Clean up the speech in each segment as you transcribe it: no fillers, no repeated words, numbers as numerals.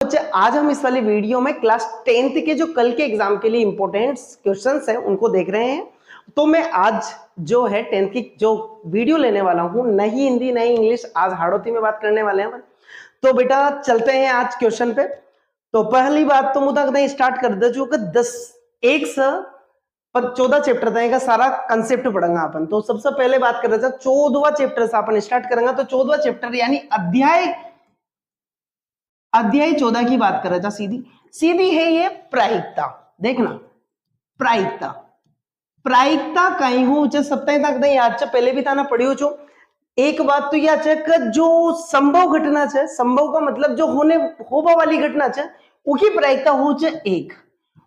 बच्चे आज हम इस वाली वीडियो में क्लास 10th के जो कल के एग्जाम के लिए इंपॉर्टेंट क्वेश्चंस हैं उनको देख रहे हैं। तो मैं आज जो है 10th की जो वीडियो लेने वाला हूं, नहीं हिंदी नहीं इंग्लिश, आज हाड़ौती में बात करने वाले हैं। तो बेटा चलते हैं आज क्वेश्चन पे। तो पहली बात तो मुझे स्टार्ट कर दे जो 1 से 14 चैप्टर का सारा कंसेप्ट पढ़ेंगे अपन। तो सबसे पहले बात कर रहे थे 14वां चैप्टर से अपन स्टार्ट करेंगे। तो 14वां चैप्टर यानी अध्याय 14 की बात कर रहा था। सीधी सीधी है ये प्रायिकता। देखना प्रायिकता कहीं हो सप्ताह तक याद च पहले भी ताना पढ़ियो छो। एक बात तो याद है कि जो संभव घटना है, संभव का मतलब जो होने वाली घटना है उसकी प्रायिकता हो एक,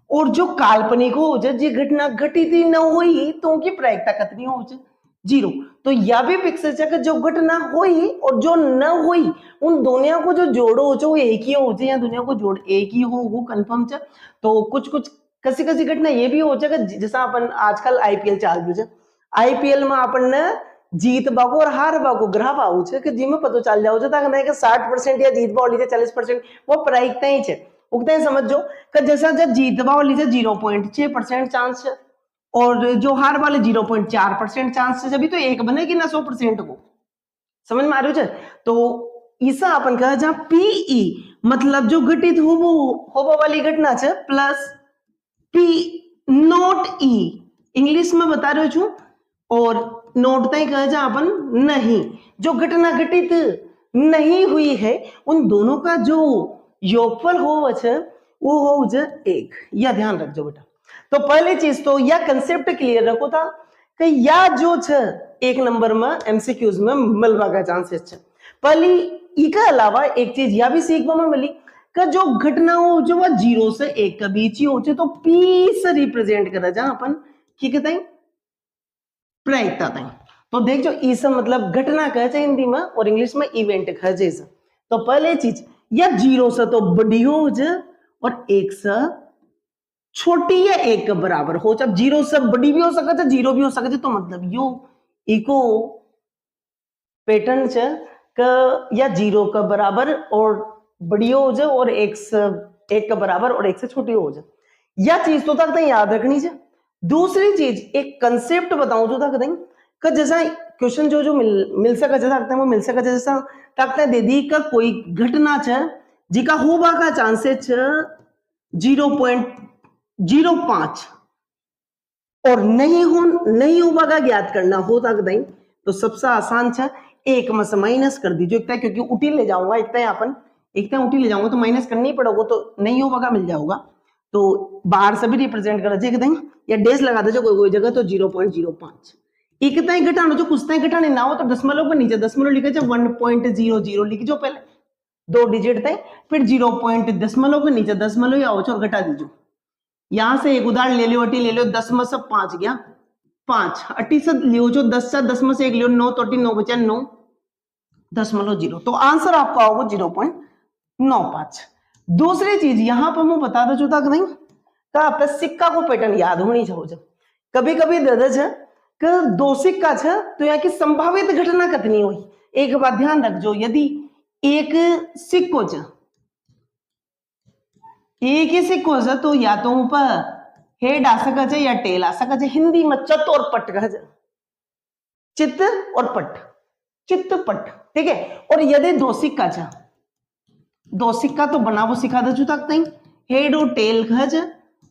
और जो काल्पनिक हो जी घटना घटित ही न हुई तो उनकी प्रायिकता कितनी हो 0। तो यह भी फिक्स है कि जो घटना हुई और जो न हुई उन दोनों को जो जोड़ो वो एक ही हो या दुनिया को जोड़ एक ही हो, वो कंफर्म है। तो कुछ कसी घटना ये भी हो जैसा अपन आजकल आईपीएल चाल रही है। आईपीएल में अपन ने जीत बाको और हार बाको ग्राफ आऊ छे कि जिमे पता चल जाओ कि 60% या जीतबा वाली 40% वो प्रायिकता ही है। उगते समझो कि जैसा जब जीतबा वाली से 0.6% चांस है और जो हार वाले 0.4% चांस है, जब तो एक बनेगी ना 100% को। समझ में आ रही है। तो ईसा अपन कहा जहां पीई मतलब जो घटित होबो वाली घटना है plus P not E English में बता रहे छू, और नोट तय कह जा अपन नहीं, जो घटना घटित नहीं हुई है उन दोनों का जो योगफल हो वो हो एक। यह ध्यान रखो बेटा। तो पहली चीज तो यह कंसेप्ट क्लियर रखो था कि या जो एक नंबर में एमसीक्यूज में मिलवा का चांसेस है। पहली इसके अलावा एक चीज यह भी सीखने में मिली कि जो घटना हो जो वह 0 से 1 के बीच ही हो तो पी से रिप्रेजेंट करा जा अपन की कहते प्रायिकता तय। तो देख जो ई से मतलब घटना कहे हिंदी में और इंग्लिश में इवेंट कहे। तो पहले चीज या 0 से तो बड़ी हो और 1 से छोटी या 1 के बराबर हो। जब 0 से बड़ी भी हो सके 0 भी हो सके, तो मतलब यो इको पैटर्न है कि या 0 के बराबर और बड़ी हो जाए और 1 के बराबर और 1 से छोटी हो जाए। यह चीज तो तक याद रखनी चाहिए। दूसरी चीज एक कंसेप्ट बताऊं तो तक कि जैसा क्वेश्चन जो मिल सके जैसा वो मिल सके जैसा तक दे दी का कोई घटना है जिका होबा का चांसेस 0.05 और नहीं होबा का ज्ञात करना हो तक तो सबसे आसान है 1 में से माइनस कर दीजिए एक, क्योंकि उठी ले जाऊंगा एक उठी ले जाऊंगा तो माइनस करनी ही पड़ेगा, तो नहीं होगा मिल जाऊंगा। तो बाहर से भी रिप्रेजेंट कर दें या डेज लगा दे कोई जगह तो 0.05 एक घटाना जो कुछ घटाने ना हो तो दशमलव के नीचे दशमलव लिखे 1.00 लिख जो पहले 2 डिजिट तय, फिर 0 दशमलव के नीचे दशमलव आओ और घटा दीजिए। यहां से एक उदाहरण ले लो, अटी ले लो 10 में से 5 गया 5, अटी से लियो जो 10 से 10 में से 1 लियो 9 तो 9 बचा 9.0, तो आंसर आपका होगा 0.95। दूसरी चीज यहां पर मैं बता दो तक नहीं का आपका सिक्का को पैटर्न याद होनी चाहिए। कभी कभी दर्ज है कि 2 सिक्का है तो यहाँ की संभावित घटना कितनी हुई। एक बात ध्यान रखो, यदि एक सिक्को एक ही सिक्को है तो या तो ऊपर हेड आ सके या टेल आ सके। हिंदी में चत और पट कहे, चित्त और पट, चित्त पट, ठीक है। और यदि 2 सिक्का है, 2 सिक्का तो बनावो सिखा दे तक नहीं, हेड और टेल कहे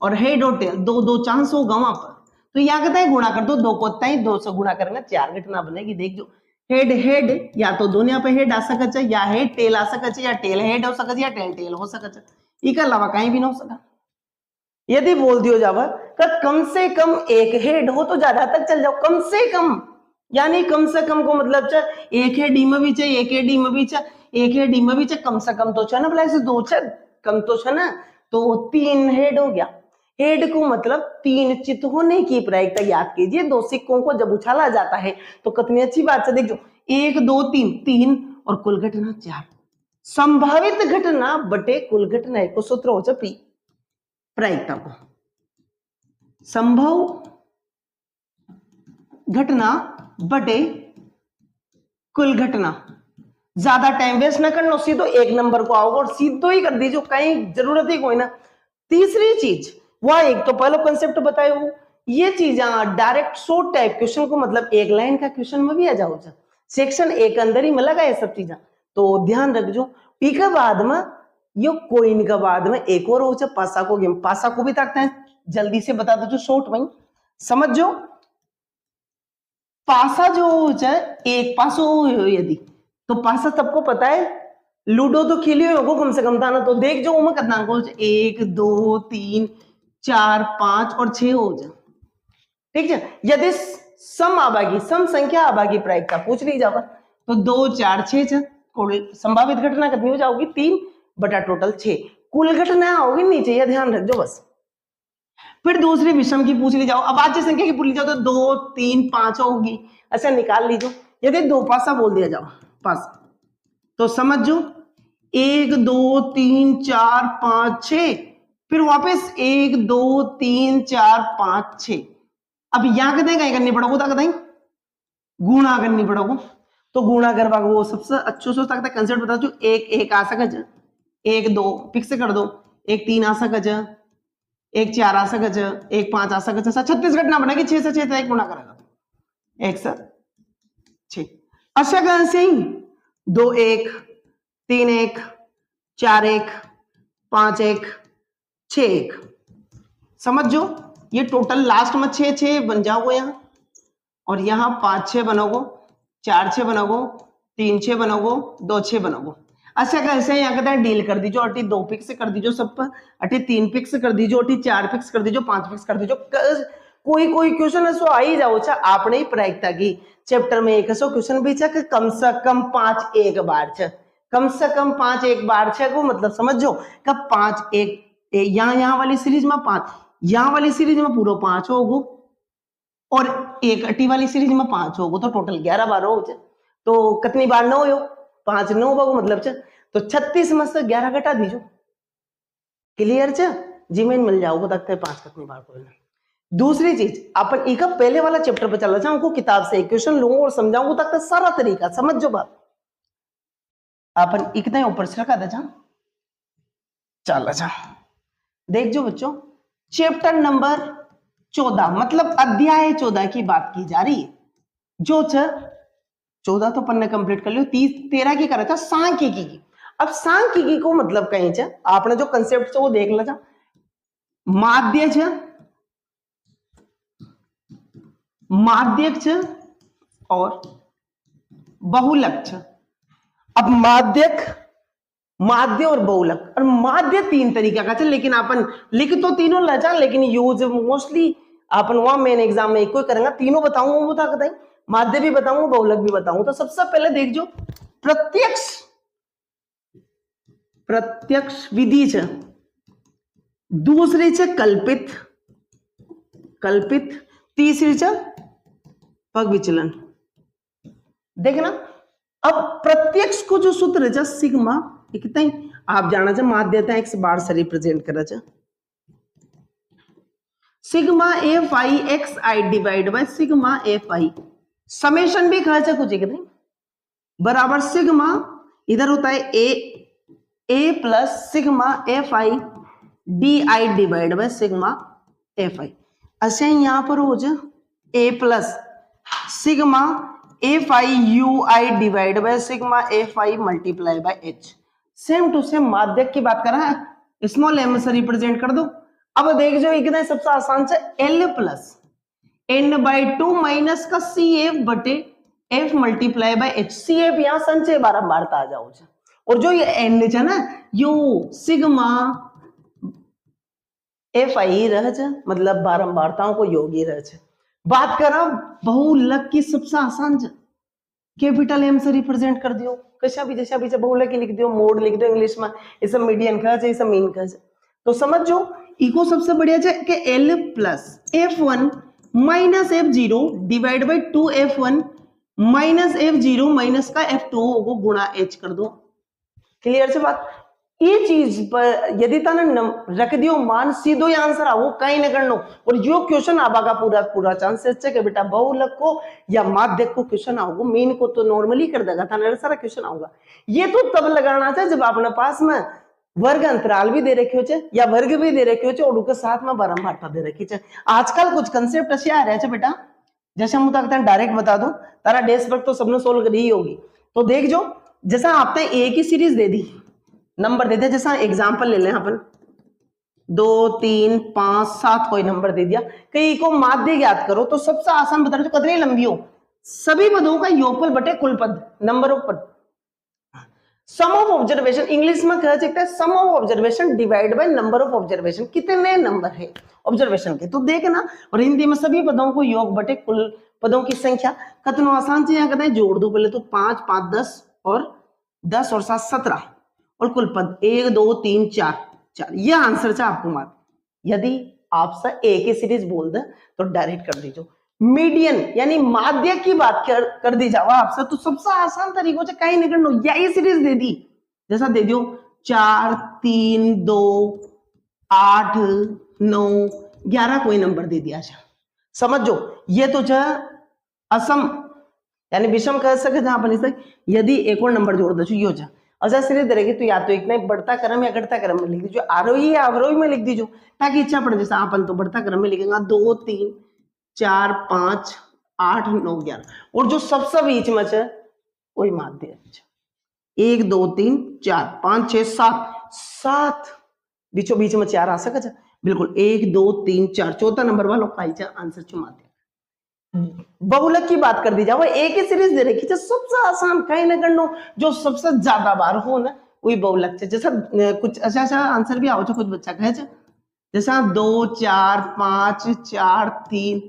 और हेड और टेल दो चांस होगा वहां पर। तो यहाँ कहता है गुणा कर दो 2 को 2 से गुणा करेंगे 4 घटना बनेगी। देख जो हेड या तो दोनों पे हेड आ सके या हेड टेल आ सके या टेल हेड हो सके या टेल टेल हो सके, इसके अलावा कहीं भी ना हो सका। यदि बोल दियो जावा कम से कम एक हेड हो तो ज्यादा तक चल जाओ, कम से कम यानी कम से कम को मतलब एक है डी में भी चाहिए, एक है डी में भी चाहिए, एक है डी में भी चाहिए, कम से कम तो ना भला 2 कम तो ना, तो 3 हेड हो गया। हेड को मतलब 3 चित्त होने की प्रायिकता याद कीजिए। 2 सिक्कों को जब उछाला जाता है तो कितनी अच्छी बात है। देखो 1 2 3 और कुल घटना 4, संभावित घटना बटे कुल घटना को सूत्र हो पी प्रायिकता को। संभव घटना बटे कुल घटना ज्यादा टाइम वेस्ट ना करना, सीधो एक नंबर को आओगे और सीधो ही कर दीजिए, कहीं जरूरत ही कोई ना। तीसरी चीज वह एक तो पहले कंसेप्ट बताए हो, ये चीज डायरेक्ट शॉर्ट टाइप क्वेश्चन को मतलब एक लाइन का क्वेश्चन में भी आ जाओ, सेक्शन एक अंदर ही में लगा ये सब चीजा, तो ध्यान रखो। इसके बाद में यो कोइन के बाद में एक और हो पासा को गेम, पासा को भी ताकते हैं, जल्दी से बता दो शॉर्ट में समझ जो। पासा जो हो एक पासो हो यदि, तो पासा सबको पता है, लूडो तो खेली होगो कम से कम था ना, तो देख जो उमा कितना को 1 2 3 4 5 और 6 हो जा, ठीक है। यदि सम आबागी, सम संख्या आबागी प्रायिकता पूछ ली जाओगा, तो 2 4 6 संभावित घटना कितनी हो जाओगी 3 बटा टोटल 6, कुल घटना होगी नीचे, यह ध्यान रख जो बस। फिर दूसरी विषम की पूछ ली जाओ, अब आज संख्या की पूछ ली जाओ तो 2 3 5 होगी, अच्छा निकाल लीजिए। यदि दो पासा बोल दिया जाओ पासा, तो समझ जो 1 2 3 4 5 6, फिर वापस 1 2 3 4 5 6। अब यहां कदें कहीं करनी पड़ोगो, कदें गुणा करनी पड़ोगो, तो गुणा करवा वो सबसे अच्छो से तक कंसेप्ट बता दो। 1 1 आ सके, 1 2 फिक्स कर दो, 1 3 आ सके, 1 4 आ सके, 1 5 आ सके, 36 घटना बनेगी, 6 से 6 गुणा करेगा, 1 से 6। अच्छा कैसे 2 1 3 1 4 1 5 1 6 1, समझ जो ये टोटल लास्ट में 6 6 बन जाओगे यहाँ, और यहाँ 5 6 बनोगो, 4 6 बनोगो, 3 6 बनोगो, 2 6 बनोगो। अच्छा कैसे यहाँ कहते हैं डील कर दीजिए, अटी 2 फिक्स कर दीजिए सब पर, अटी 3 फिक्स कर दीजिए, अटी 4 फिक्स कर दीजिए, 5 फिक्स कर दीजिए, कोई कोई क्वेश्चन ऐसा आ ही जाओ आपने ही प्रायिकता की चैप्टर में एक ऐसा क्वेश्चन भी कि कम से कम 5 एक बार छ, कम से कम 5 एक बार छ को मतलब समझो कब 5 एक यहाँ वाली सीरीज में 5, यहाँ वाली सीरीज में पूरा 5 होगो, और एक अटी वाली सीरीज में 5 होगो, तो टोटल 11 बार हो जाए, तो कितनी बार 9 हो 5 9 बार मतलब च, तो 36 में से 11 घटा दीजो, क्लियर च जी में मिल जाओगे तक 5 कितनी बार को। दूसरी चीज अपन एक पहले वाला चैप्टर पे चला जाऊंगा, किताब से क्वेश्चन लूंगा और समझाऊंगा तक सारा तरीका समझ जो बात। अपन इतना ऊपर से रखा था चल जा देख जो बच्चों, चैप्टर नंबर 14 मतलब अध्याय 14 की बात की जा रही है, जो 14 तो पन्ने कंप्लीट कर लियो, 13 की करा था सांख्यिकी की। अब सांख्यिकी को मतलब कहीं च आपने जो कंसेप्ट वो देख ला, माध्य छ, माध्यक छ और बहुलक छ। अब माध्यक, माध्य और बहुलक, और माध्य 3 तरीका का छ, लेकिन अपन लिख तो तीनों ला जा, लेकिन यूज मोस्टली अपन वहां मेन एग्जाम में एक कोई करेंगे, तीनों बताऊंगा वो था बताई, माध्य भी बताऊंगा बहुलक भी बताऊंगा। तो सबसे पहले देख जो प्रत्यक्ष, प्रत्यक्ष विधि छ, दूसरी छ कल्पित, कल्पित, तीसरी छ पग विचलन। देखना अब प्रत्यक्ष को जो सूत्र है सिग्मा, कितना ही आप जाना चाहिए माध्यता एक्स बार से रिप्रेजेंट करा चाहिए, sigma F I x I divide by sigma F I, summation भी खर्चा कुछ एक नहीं बराबर सिग्मा इधर होता है A plus sigma F I D I divide by sigma F I. अच्छा यहां पर हो जाए A plus sigma F I U I divide by sigma F I multiply by H. Same to same माध्यक की बात कर रहा है, स्मॉल एम से रिप्रेजेंट कर दो। अब देख जो एक सबसे आसान से L plus N by 2 minus का सी एफ बटे F multiply by H. C F यहाँ संचय बारंबारता आ जाओ, और जो ये एन है ना यो सिग्मा एफ आई रह मतलब बारंबारताओं को योगी रह। बात करा बहुलक की सबसे आसान कैपिटल एम से रिप्रेजेंट कर दियो, कैसा भी जैसा भी बहुलक लिख दियो, मोड लिख दो इंग्लिश में, इसे मीडियन खर्च इसे मीन खर्च। तो समझ जो इको सबसे बढ़िया है कि L plus f1 minus f0 divide by 2f1 minus f0 minus का f2 होगा गुणा h कर दो। क्लियर से बात। ये चीज पर यदि तने रख दियो मान सीधो ही आंसर आओ कहीं न करनो। और यो क्वेश्चन आबागा पूरा पूरा चांसेस है कि बेटा बहुलक को या माध्यक को क्वेश्चन आओगे, मीन को तो नॉर्मली कर देगा था, सारा क्वेश्चन आऊंगा। ये तो तब लगाना चाहिए जब अपने पास में वर्ग अंतराल भी दे रखे हो या वर्ग भी दे रखे हो और उनके साथ में बारंबारता दे रखी है। आजकल कुछ कंसेप्ट ऐसे आ रहे हैं बेटा, जैसे हम डायरेक्ट बता दो तारा डेस्क पर तो सबने सोल्व करी ही होगी। तो देख जो जैसा आपने एक ही सीरीज दे दी, नंबर दे दिया, जैसा एग्जांपल ले लें अपन 2 3 5 7 कोई नंबर दे दिया, कई को माध्य ज्ञात करो तो सबसे आसान बता दो कितनी लंबी हो, सभी पदों का योगफल बटे कुल पद, नंबर ऑफ पद। सम ऑफ ऑब्जर्वेशन इंग्लिश में कह सकते हैं sum of observation divide by number of observation, कितने नंबर है ऑब्जर्वेशन के, तो देखना। और हिंदी में सभी पदों को योग बटे कुल पदों की संख्या, कितना आसान से यहाँ कहते हैं जोड़ दो, पहले तो 5 5 10 और 10 और 7 17 और कुल पद 1 2 3 4 4, ये आंसर है आपको मार्क। यदि आपसे एक ही सीरीज बोल दे तो डायरेक्ट कर दीजिए। मीडियन यानी माध्य की बात कर दी जावा आपसे तो सबसे आसान तरीकों से कहीं नहीं करना, यही सीरीज दे दी, जैसा दे दियो 4 3 2 8 9 11 कोई नंबर दे दिया जा, समझो ये तो असम यानी विषम कह सके जहां पर इसे यदि एक और नंबर जोड़ दो यो जा अच्छा सीरीज दे रहेगी तो या तो एक बढ़ता क्रम या घटता क्रम में लिख दीजिए, आरोही या अवरोही में लिख दीजिए ताकि इच्छा पड़े, जैसे अपन तो बढ़ता क्रम में लिखेगा 2 3 4 5 8 9 11 और जो सबसे बीच में है वही माध्य है 1 2 3 4 5 6 7 बीचों बीच में 4 आ सके बिल्कुल 1 2 3 4 चौथा नंबर वालों का आंसर चो माध्य। बहुलक की बात कर दी जाए एक ही सीरीज दे रखी सबसे आसान कहीं ना करनो जो सबसे ज्यादा बार हो ना वही बहुलक है। जैसा कुछ अच्छा अच्छा आंसर भी आओ कुछ बच्चा कहे जैसा 2 4 5 4 3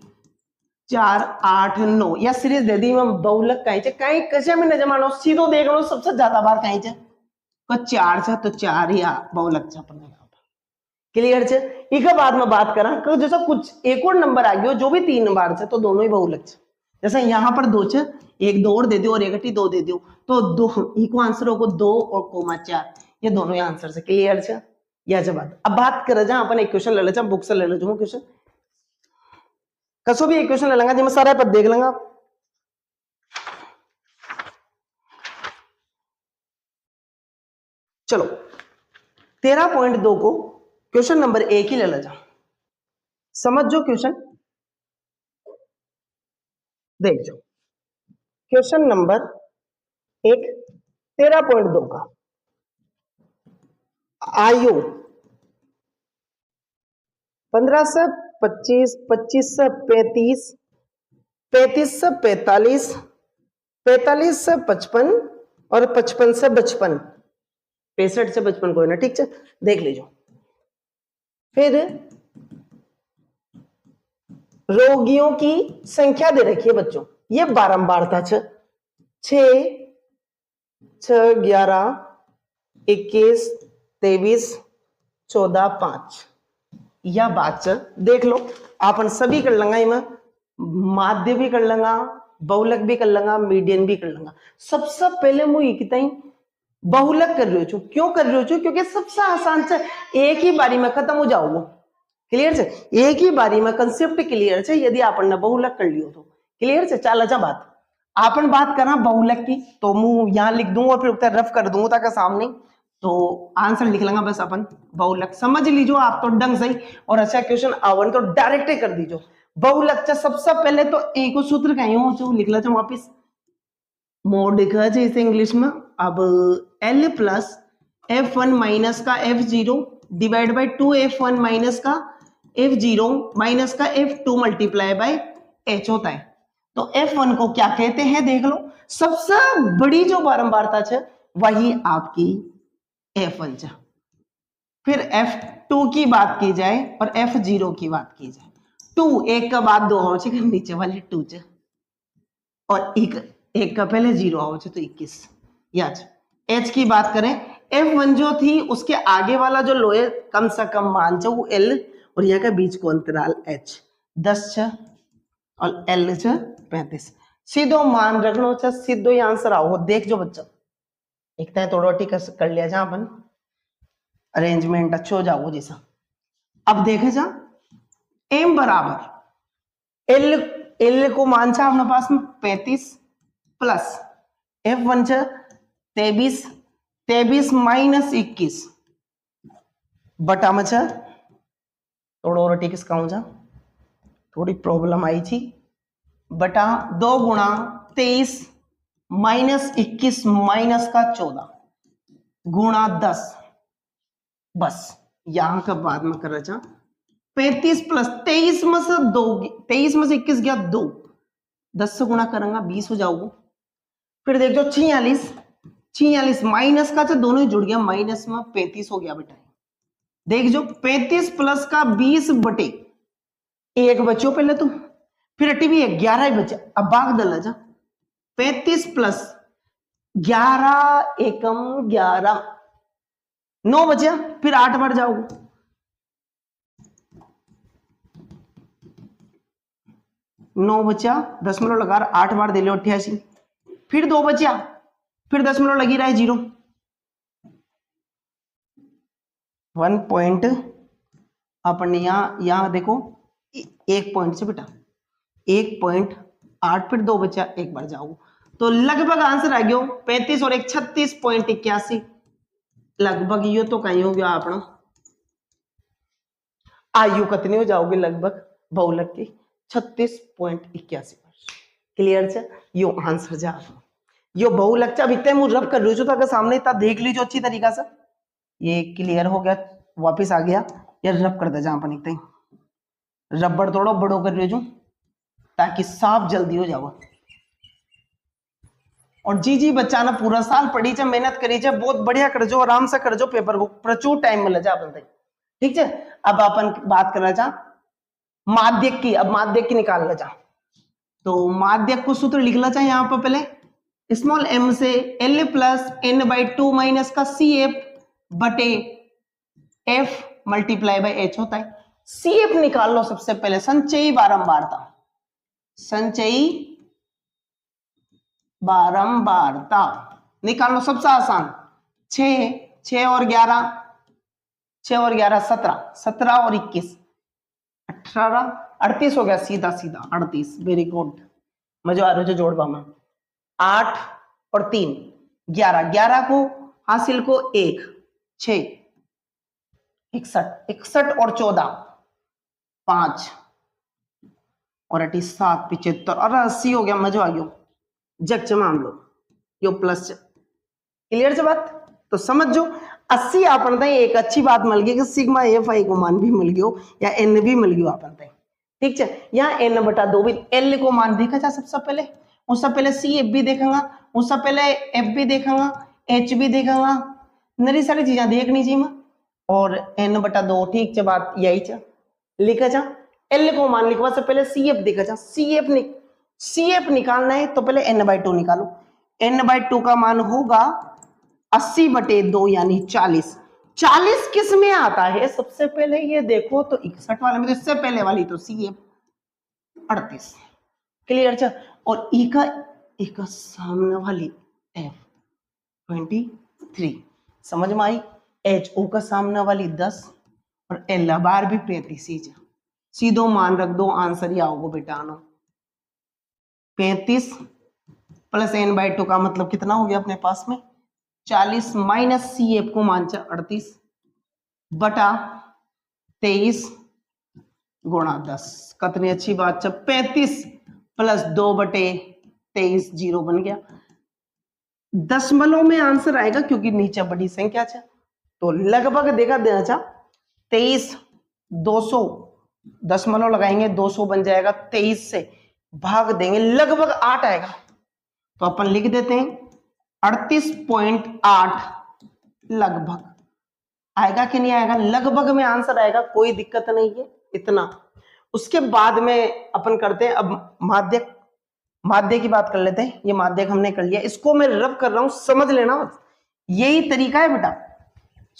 4 8 9 या सीरीज दे दी मैं बहुलक कहीं कशा में न जमानो सीधो देख लो सबसे ज्यादा बार कहीं 4 तो 4 ही बहुलक क्लियर है। एक बाद में बात करा जैसा कुछ एक और नंबर आ गया जो भी 3 बार है तो दोनों ही बहुलक है। जैसा यहाँ पर 2 है, एक 2 और दे दो और एक 2 दे दो तो 2 इको आंसर होगा 2 और कोमा 4, ये दोनों ही आंसर है। क्लियर है या जवाब। अब बात करे जा अपन एक क्वेश्चन ले ले बुक से ले लो जो क्वेश्चन कसो भी एक क्वेश्चन ले लेंगे जिसमें सारा पद देख लेंगे आप। चलो 13.2 को क्वेश्चन नंबर 1 ही ले ले जा, समझ जो क्वेश्चन देख जो क्वेश्चन नंबर 1 13.2 का आयु 15 से 25 25 से 35 35 से 45 45 से 55 और 55 से 55 65 से 55 कोई ना ठीक है देख लीजिए। फिर रोगियों की संख्या दे रखी है बच्चों, ये बारंबारता 6 6 11 21 23 14 5 या बात देख लो अपन सभी कर लेंगे, इनमें माध्य भी कर लेंगा, बहुलक भी कर लेंगा, मीडियन भी कर लेंगा। सबसे पहले मुझे कितना बहुलक कर रही हूँ, क्यों कर रही हूँ क्योंकि सबसे आसान से एक ही बारी में खत्म हो जाओगे। क्लियर है, एक ही बारी में कंसेप्ट क्लियर है यदि आपन ने बहुलक कर लियो तो। क्लियर है, चल अच्छा बात आपन बात करा बहुलक की तो मुंह यहां लिख दूंगा और फिर रफ कर दूंगा ताकि सामने तो आंसर लिख लेंगे बस अपन बहुलक समझ लीजिए आप तो डंग सही। और अच्छा क्वेश्चन आवन तो डायरेक्ट ही कर दीजिए बहुलक। सबसे पहले तो एक सूत्र कहीं हो जो लिख लेते वापिस मोड लिखा है इसे इंग्लिश में। अब L प्लस F1 माइनस का F0 divide by 2F1 minus का F0 माइनस का F2 मल्टीप्लाई बाय H होता है। तो F1 को क्या कहते हैं देख लो, सबसे बड़ी जो बारंबारता है वही आपकी F1 है। फिर F2 की बात की जाए और F0 की बात की जाए 2 एक का बाद 2 हो नीचे वाले 2 है और एक का पहले 0 हो तो 21 याद। H की बात करें F1 जो थी उसके आगे वाला जो लोहे कम से कम मान जो वो L और यहाँ का बीच को अंतराल H 10 है और L है 35। सीधो मान रखना है, सीधो ही आंसर आओ देख जो बच्चा एक थोड़ा ठीक कर लिया जहां अपन अरेंजमेंट अच्छो हो जाओ जैसा। अब देखे जा एम बराबर एल, एल को मान छा अपने पास में 35 प्लस एफ वन छा 23, 23 माइनस 21 बटा में छा थोड़ा और टिक इसका जा थोड़ी प्रॉब्लम आई थी बटा 2 गुणा 23 माइनस 21 माइनस का 14 गुणा 10 बस यहां का बाद में कर रहा 35 प्लस 23 में से 2, 23 में से 21 गया 2, 10 से गुणा करेंगे 20 हो जाओगे। फिर देख जो 46, 46 माइनस का दोनों ही जुड़ गया माइनस में 35 हो गया बेटा। देख जो 35 प्लस का 20 बटे एक बच्चों पहले तो फिर अटी भी 11 ही बचा। अब भाग दल जा 35 प्लस 11 एकम 11 9 बचा। फिर 8 बार जाओगे 9 बचा 10 लगा 8 बार दे लो 88। फिर 2 बचा फिर 10 लगी रहा है 0 1 पॉइंट अपन यहां देखो 1 पॉइंट से बेटा 1.8 फिर 2 बचा 1 बार जाओ तो लगभग आंसर आ गया 35 और 1 36.81 लगभग ये तो कहीं हो गया अपना आयु कितनी हो जाओगे लगभग बहुलक की 36.81 क्लियर छ यो आंसर जा यो बहुलक चा इतने मुझे रब कर रही हूं तो अगर सामने इतना देख लीजिए अच्छी तरीका से ये क्लियर हो गया वापस आ गया यार रब कर दे जा अपन इतने रबड़ थोड़ा बड़ो कर रही हूं ताकि साफ जल्दी हो जाओ। और जी बच्चा ना पूरा साल पढ़ी चे मेहनत करी चे बहुत बढ़िया कर जो आराम से कर जो पेपर को प्रचुर टाइम मिले जा अपन ठीक है। अब अपन बात करना चाह माध्यक की। अब माध्यक की निकाल ला जा तो माध्यक को सूत्र लिख ला चाहे यहां पर पहले स्मॉल m से l प्लस n/2 माइनस का सी एफ बटे f मल्टीप्लाई बाय h होता है। सी एफ निकाल लो सबसे पहले संचयी बारंबारता। संचयी बारंबारता निकाल लो सबसे आसान 6 और 11 6 और 11 17 17 और 21 18 38 हो गया सीधा सीधा 38 वेरी गुड मजा आ रहा है जोड़वा में 8 और 3 11 11 को हासिल को 1 6 61 61 और 14 5 और 7 75 और 80 हो गया मजा आ गया जग च मान लो यो प्लस क्लियर से बात तो समझ जो 80 आपन एक अच्छी बात मिल गई कि सिग्मा एफ आई को मान भी मिल गयो या एन भी मिल गयो आपन ठीक है। यहाँ एन बटा 2 भी एल को मान देखा जा सबसे पहले उससे पहले सी एफ भी देखेगा उससे पहले एफ भी देखेगा एच भी देखेगा नरी सारी चीजें देखनी चाहिए और एन बटा 2 ठीक है बात यही लिखा जा एल को मान लिखवा से पहले सी एफ देखा जा सी एफ निकालना है तो पहले n/2 निकालो n/2 का मान होगा 80 बटे 2 यानी 40 40 किस में आता है सबसे पहले ये देखो तो 61 वाले में तो इससे पहले वाली तो सी एफ 38 क्लियर छ और ई का सामने वाली एफ 23 समझ में आई एच ओ का सामने वाली 10 और एल बार भी 35 सीधो मान रख दो आंसर ही आओगे बेटा 35 प्लस n/2 का मतलब कितना हो गया अपने पास में 40 माइनस सी एफ को मान 38 बटा 23 गुणा 10 कितनी अच्छी बात 35 प्लस 2 बटे 23 0 बन गया। दशमलव में आंसर आएगा क्योंकि नीचे बड़ी संख्या है तो लगभग देखा देना 23 200 दशमलव लगाएंगे 200 बन जाएगा 23 से भाग देंगे लगभग 8 आएगा तो अपन लिख देते हैं 38.8 लगभग आएगा कि नहीं आएगा लगभग में आंसर आएगा कोई दिक्कत नहीं है इतना। उसके बाद में अपन करते हैं अब माध्य की बात कर लेते हैं। ये माध्यक हमने कर लिया इसको मैं रब कर रहा हूं समझ लेना यही तरीका है बेटा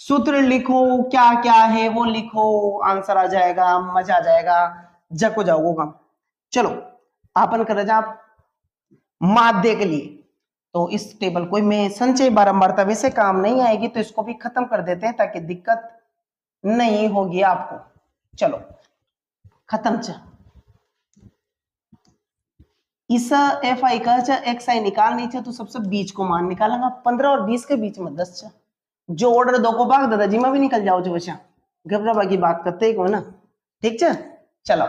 सूत्र लिखो क्या क्या है वो लिखो आंसर आ जाएगा मजा आ जाएगा जग हो जाओगे काम। चलो अपन कर जा माध्य के लिए तो इस टेबल को मैं संचय बारंबारता वैसे काम नहीं आएगी तो इसको भी खत्म कर देते हैं ताकि दिक्कत नहीं होगी आपको। चलो खत्म च इस एफ आई का एक्स आई निकालनी चाहिए तो सबसे बीच को मान निकालेंगे 15 और 20 के बीच में 10 जो ऑर्डर दो को भाग दादाजी में भी निकल जाओ जो बच्चा घबरा की बात करते ही को ना ठीक है। चलो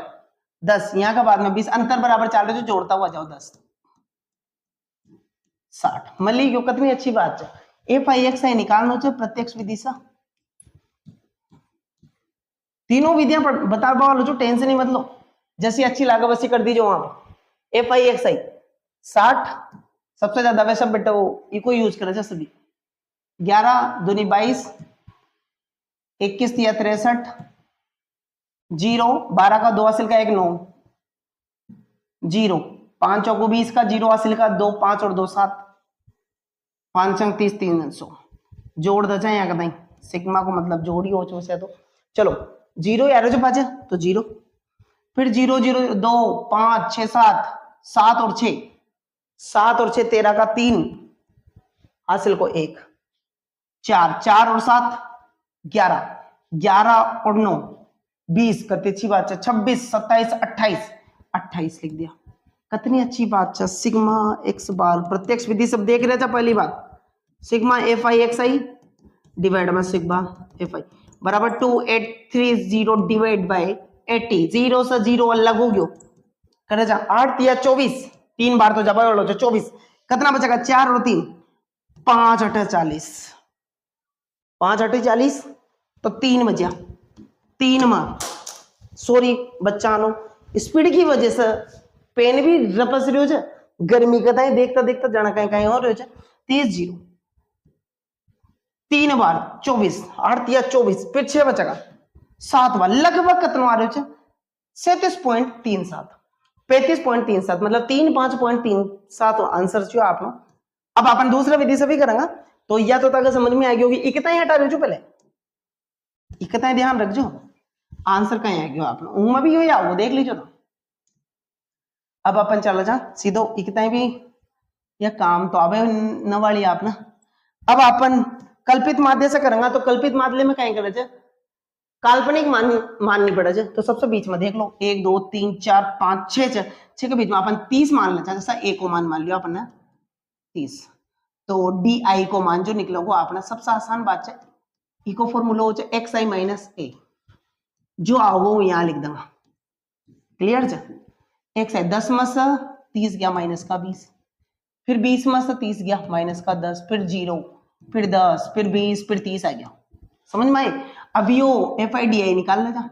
10 यहाँ का बाद में 20 अंतर बराबर चाल रहे जो जोड़ता हुआ जाओ 10 60 मल्ली क्यों कितनी अच्छी बात है। एफ आई एक्स आई निकालना चाहिए प्रत्यक्ष विधि से तीनों विधियां बता वालो जो टेंशन नहीं मतलब जैसी अच्छी लागे वैसी कर दीजिए वहां एफ आई एक्स आई 60 सबसे ज्यादा वैसे बेटा वो इको यूज करे सभी 11 दूनी 22 21 या 63 0 12 का 2 हासिल का 1 9 0 5 चौको 20 का 0 हासिल का 2 5 और 2 7 5 अंक 30 300 जोड़ दे यहाँ का नहीं सिग्मा को मतलब जोड़ी हो चुके तो चलो 0 यार जो बचे तो 0 फिर 0 0 2 5 6 7 7 और 6 7 और 6 13 का 3 हासिल को 1 4 4 और 7 11 11 और 9 20 कितनी अच्छी बात है 26 27 28 28 लिख दिया कितनी अच्छी बात है। सिग्मा एक्स बार प्रत्यक्ष विधि सब देख रहे थे पहली बात sigma F I x I divide में सिग्मा एफ आई बराबर 2830 डिवाइड बाय 80 0 से 0 अलग हो गयो करे जा 8 या 24 3 बार तो जब 24 कितना बचेगा 4 और 3 5 8 40 5 8 40 तो 3 बचा 3 में सॉरी बच्चा नो स्पीड की वजह से पेन भी रपस रहो है गर्मी का देखता देखता जाना कहीं कहीं और रहो 30 0 3 बार 24 8 या 24 फिर 6 बचेगा 7 बार लगभग कितना आ रहे हो 37.37 35.37 मतलब 35.37 आंसर जो आप अब अपन दूसरा विधि से भी करेंगे तो या तो तक समझ में आएगी होगी इकता ही हटा रहे पहले इकता ही ध्यान रखो आंसर कहीं आएगी आप में भी हो आओ देख लीजिए तो अब अपन चलो जा सीधो इकता भी यह काम तो अब न वाली आप ना अब अपन कल्पित माध्य से करेंगे तो कल्पित माध्य में कहीं करे काल्पनिक माननी पड़े तो सबसे बीच में देख लो 1 2 3 4 5 6 के बीच में अपन 30 मान लेते जैसा ए को मान लियो अपन 30 तो डी आई को मान जो निकलो वो आपने सबसे आसान बात है इको फॉर्मूला हो एक्स आई माइनस ए जो आओ वो यहाँ लिख दूंगा क्लियर है एक्स आई 10 में से 30 गया माइनस का 20 फिर 20 में से 30 गया माइनस का 10 फिर 0 फिर 10 फिर 20 फिर 30 आ गया समझ में आए। अब यो एफ आई डी आई निकाल लेगा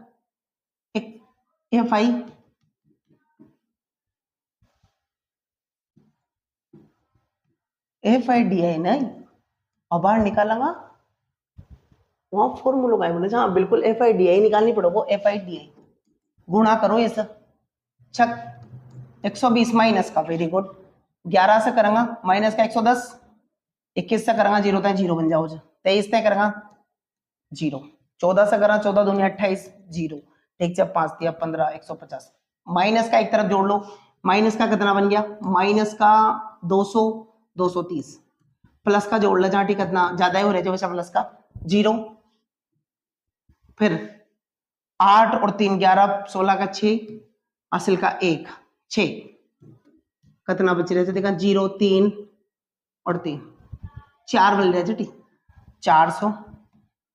एफ आई डी आई नहीं और बाहर निकालेंगा वहां फॉर्मूला का बोले हाँ बिल्कुल एफ आई डी आई निकालनी पड़ेगा एफ आई डी आई गुणा करो ये सब छक 120 माइनस का वेरी गुड 11 से करेंगे माइनस का 110 21 से करेंगे 0 तक 0 बन जाओ 23 से करेंगे 0 14 से करेंगे 14 दूनी 28 0 ठीक है 5 दिया 15 150 माइनस का एक तरफ जोड़ लो माइनस का कितना बन गया माइनस का 200 230 प्लस का जोड़ लो जहाँ ठीक कितना ज्यादा ही हो रहा है प्लस का 0 फिर 8 और 3 11 16 का 6 हासिल का 1 6 कितना बच रहे थे देखा 0 3 और 3 4 बन रहे थे 400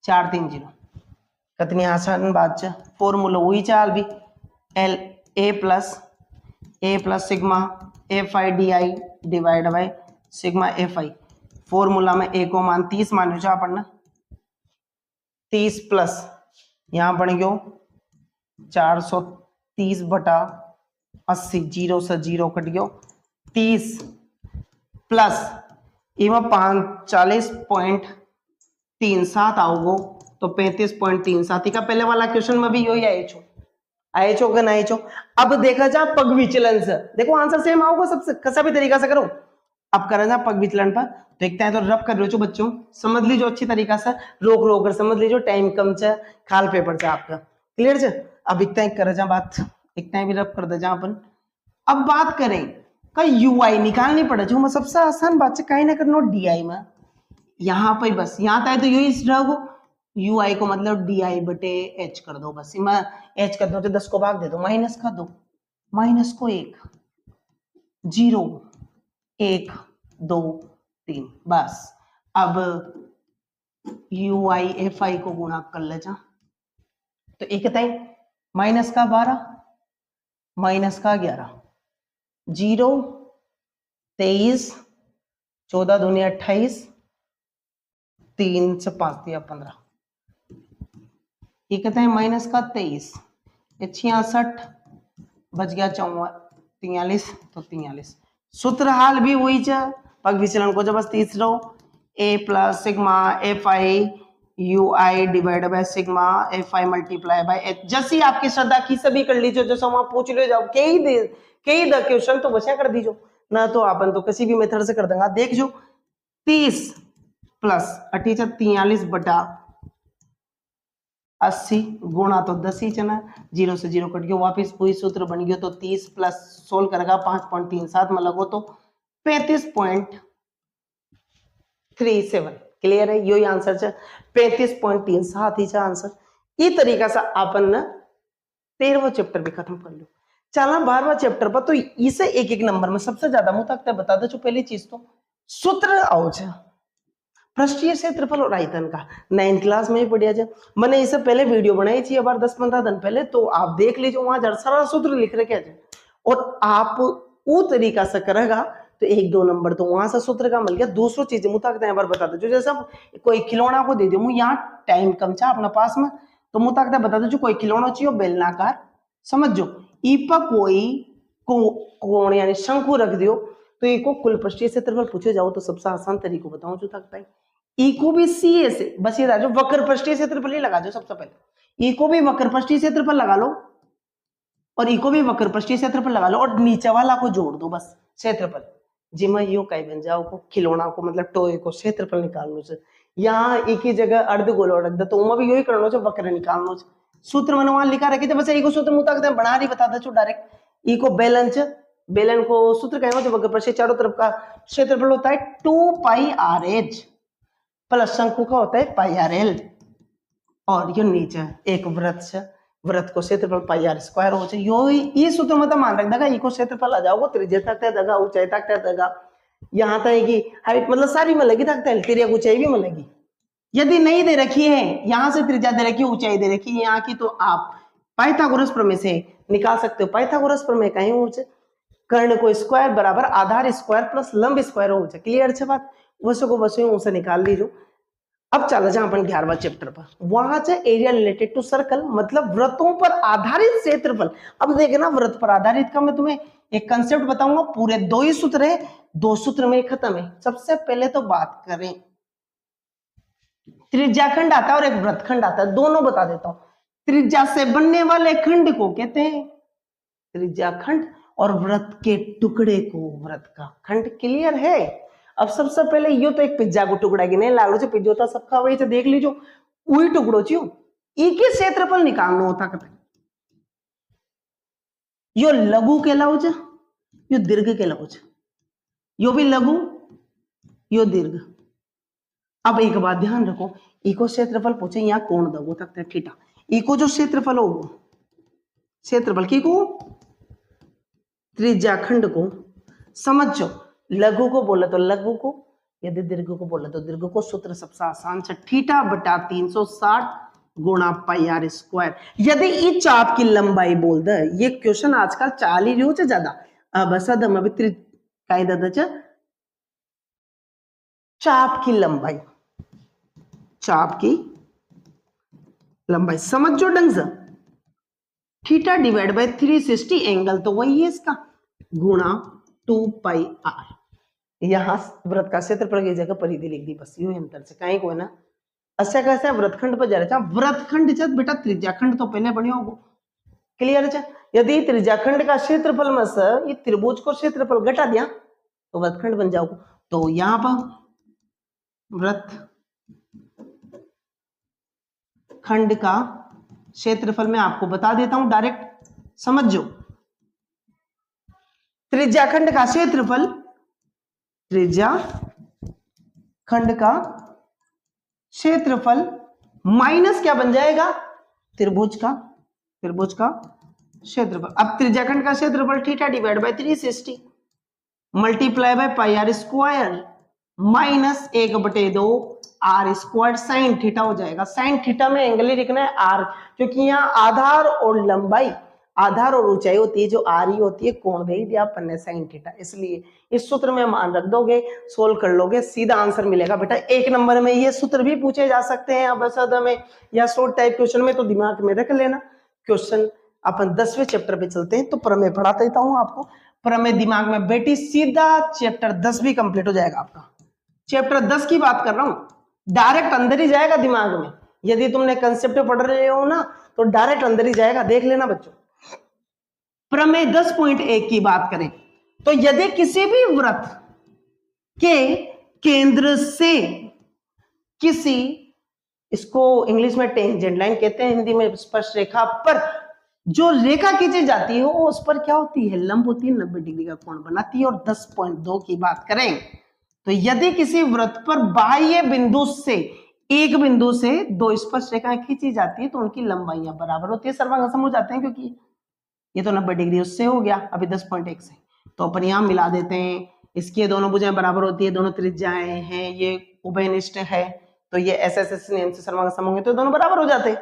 4 3 0 कितनी आसान बात है फॉर्मूला वही चाल भी L A plus sigma F I D I divide by sigma F I formula में ए को मान 30 मान लो अपन 30 प्लस यहां बन गयो 430 बटा 80 0 से 0 कट गयो 30 प्लस इमा 40.37 आओगो तो 35.37 का पहले वाला क्वेश्चन में भी यही आए छो कि नहीं छो। अब देखा जा पग विचलन से देखो आंसर सेम आओगे सबसे कैसा भी तरीका से करो। अब करें जा पग विचलन पर देखते हैं तो रब कर रहे हो बच्चों समझ लीजिए अच्छी तरीका से रोक रोक कर समझ लीजिए टाइम कम है खाल पेपर से आपका क्लियर है। अब इतना ही करे जा बात इतना ही भी रब कर दे जा अपन। अब बात करें का ui निकालनी पड़े जो मैं सबसे आसान बात से कहीं ना करनो di में यहाँ पे बस यहाँ तक तो यही रहो ui को मतलब di बटे h कर दो बस मैं h कर दो तो 10 को भाग दे दो माइनस कर दो माइनस को 1 0 1 2 3 बस अब ui fi को गुणा कर ले जा तो एक है माइनस का 12 माइनस का 11 0 23 14 दूनी 28 3 से 5 दिया 15 ये कहते हैं माइनस का 23 66 बच गया 43 तो 43 सूत्र हाल भी वही है पग विचलन को जब बस तीसरा a plus sigma F I U I divide by sigma F I multiply by H जैसी आपकी श्रद्धा की सभी कर लीजिए जैसे वहां पूछ ले जाओ कई द क्वेश्चन तो बचा कर दीजो ना तो अपन तो किसी भी मेथड से कर देंगे देख जो 30 प्लस 43 बटा 80 गुणा तो 10 ही चना 0 से 0 कट गया वापिस वही सूत्र बन गया तो 30 प्लस 16 करेगा 5.37 में लगो तो 35.37 क्लियर है यही आंसर है 35.37 ही आंसर ये तरीका से अपन 13वां चैप्टर भी खत्म कर लो चला 12वां चैप्टर पर तो इसे एक एक नंबर में सबसे ज्यादा मुझे बता दो जो पहली चीज तो सूत्र आओ पृष्ठीय क्षेत्रफल और आयतन का 9th क्लास में ही पढ़िया जाए मैंने इससे पहले वीडियो बनाई थी बार 10-15 दिन पहले तो आप देख लीजिए वहां जरा सारा सूत्र लिख रखे हैं और आप वो तरीका से करेगा तो 1-2 नंबर तो वहां से सूत्र का मिल गया दूसरी चीजें मुझे बार बता दो जैसे कोई खिलौना को दे दो मुझे यहाँ टाइम कम था अपने पास में तो मुझे बता दो कोई खिलौना चाहिए बेलनाकार समझो ईपा कोई कोण यानी शंकु रख दियो तो इको कुल पृष्ठीय क्षेत्रफल पूछे जाओ तो सबसे आसान तरीको बताऊं जो तक इको भी सी ए से बस ये जो वक्र पृष्ठीय क्षेत्रफल ही लगा दो सबसे पहले इको भी वक्र पृष्ठीय क्षेत्रफल लगा लो और इको भी वक्र पृष्ठीय क्षेत्रफल लगा लो और नीचे वाला को जोड़ दो बस क्षेत्रफल जिमा यो कई बन जाओ को खिलौना को मतलब टोय को क्षेत्रफल निकालनो से यहाँ एक ही जगह अर्धगोल रख दो तो उमा भी यही करना चाहिए वक्र निकालनो से सूत्र मैंने वहां लिखा रखे बस इको सूत्र मुताबिक बना रही बता दो डायरेक्ट इको बेलन को सूत्र कहेंगे वक्र पृष्ठीय चारों तरफ का क्षेत्रफल होता है 2 पाई आर एच प्लस शंकु का होता है पाई आर एल और ये नीचे एक वृत्त से वृत्त को क्षेत्रफल पाई आर स्क्वायर हो जाए यो ये सूत्र मतलब मान रख देगा इको क्षेत्रफल आ जाओगे त्रिज्या तक देगा ऊंचाई तक देगा यहाँ तक की हाइट मतलब सारी मिलेगी तक त्रिज्या ऊंचाई भी मिलेगी यदि नहीं दे रखी है यहाँ से त्रिज्या दे रखी ऊंचाई दे रखी है यहाँ की तो आप पाइथागोरस प्रमेय से निकाल सकते हो पाइथागोरस प्रमेय कहीं ऊंचे कर्ण को स्क्वायर बराबर आधार स्क्वायर प्लस लंब स्क्वायर हो जाए क्लियर है बात वैसे को वैसे उनसे निकाल लीजिए अब चला जाए अपन 11वां चैप्टर पर वहां से एरिया रिलेटेड टू सर्कल मतलब वृत्तों पर आधारित क्षेत्रफल अब देखना वृत्त पर आधारित का मैं तुम्हें एक कंसेप्ट बताऊंगा पूरे 2 ही सूत्र है 2 सूत्र में खत्म है सबसे पहले तो बात करें त्रिज्याखंड आता है और एक वृत्तखंड आता है दोनों बता देता हूं त्रिज्या से बनने वाले खंड को कहते हैं त्रिज्याखंड और वृत्त के टुकड़े को वृत्त का खंड क्लियर है अब सबसे पहले यो तो एक पिज्जा को टुकड़ा की नहीं लाड़ो से पिज्जो था सबका वही से देख लीजिए वही टुकड़ो चियो एक ही क्षेत्रफल निकालना होता कहते यो लघु कहलाओ छ यो दीर्घ कहलाओ छ यो भी लघु यो दीर्घ अब एक बात ध्यान रखो इको क्षेत्रफल पूछे यहाँ कोण दो तक थीटा इको जो क्षेत्रफल हो क्षेत्रफल की को त्रिज्याखंड को समझो लघु को बोले तो लघु को यदि दीर्घ को बोले तो दीर्घ को सूत्र सबसे आसान से थीटा बटा 360 गुणा पाई आर स्क्वायर यदि इस चाप की लंबाई बोल दे ये क्वेश्चन आजकल चाल ही रही हो ज्यादा अब सदम अभी कायदा चाप की लंबाई समझो ढंग से थीटा डिवाइड बाय 360 एंगल तो वही है इसका गुणा 2 पाई आर यहाँ वृत्त का क्षेत्रफल की जगह परिधि लिख दी बस यू अंतर से कहीं को है ना अच्छा कैसे वृत्तखंड पर जा रहे वृत्तखंड जब बेटा त्रिज्याखंड तो पहले बने होगो क्लियर है यदि त्रिज्याखंड का क्षेत्रफल में से ये त्रिभुज को क्षेत्रफल घटा दिया तो वृत्तखंड बन जाओगे तो यहाँ पर वृत्त खंड का क्षेत्रफल में आपको बता देता हूं डायरेक्ट समझो त्रिज्या खंड का क्षेत्रफल, त्रिज्या खंड का क्षेत्रफल माइनस क्या बन जाएगा, त्रिभुज का क्षेत्रफल। अब त्रिज्याखंड का क्षेत्रफल theta divide by 360 multiply by pi R square minus 1/2 R square sine theta हो जाएगा। साइन थीटा में एंगल ही लिखना है आर, क्योंकि यहाँ आधार और लंबाई, आधार और ऊंचाई होती है, जो आर ही होती है कोण दे दिया अपन ने साइन थीटा, इसलिए इस सूत्र में मान रख दोगे, सोल्व कर लोगे, सीधा आंसर मिलेगा। बेटा 1 नंबर में ये सूत्र भी पूछे जा सकते हैं अब में या शॉर्ट टाइप क्वेश्चन में, तो दिमाग में रख लेना। क्वेश्चन अपन 10वें चैप्टर पे चलते हैं, तो प्रमेय पढ़ा देता हूं आपको। प्रमेय दिमाग में बेटी सीधा चैप्टर 10 भी कंप्लीट हो जाएगा आपका। चैप्टर 10 की बात कर रहा हूं, डायरेक्ट अंदर ही जाएगा दिमाग में। यदि तुमने कंसेप्ट पढ़ रहे हो ना तो डायरेक्ट अंदर ही जाएगा, देख लेना बच्चों। प्रमेय 10.1 की बात करें तो यदि किसी भी वृत्त के केंद्र से किसी, इसको इंग्लिश में टेंजेंट लाइन कहते हैं, हिंदी में स्पर्श रेखा पर जो रेखा खींची जाती है वो उस पर क्या होती है, लंब होती है, 90 डिग्री का कोण बनाती है। और 10.2 की बात करें तो यदि किसी वृत्त पर बाह्य बिंदु से, एक बिंदु से 2 स्पर्श रेखाएं खींची जाती है तो उनकी लंबाइयां बराबर होती है, सर्वांग हो जाते हैं, क्योंकि ये तो 90 डिग्री उससे हो गया अभी 10.1 से, तो अपन यहां मिला देते हैं। इसकी दोनों भुजाएं बराबर होती है, दोनों त्रिज्याएं हैं, ये उभयनिष्ठ है, तो ये एसएसएस नियम से सर्वांग सम होंगे तो दोनों बराबर हो जाते हैं।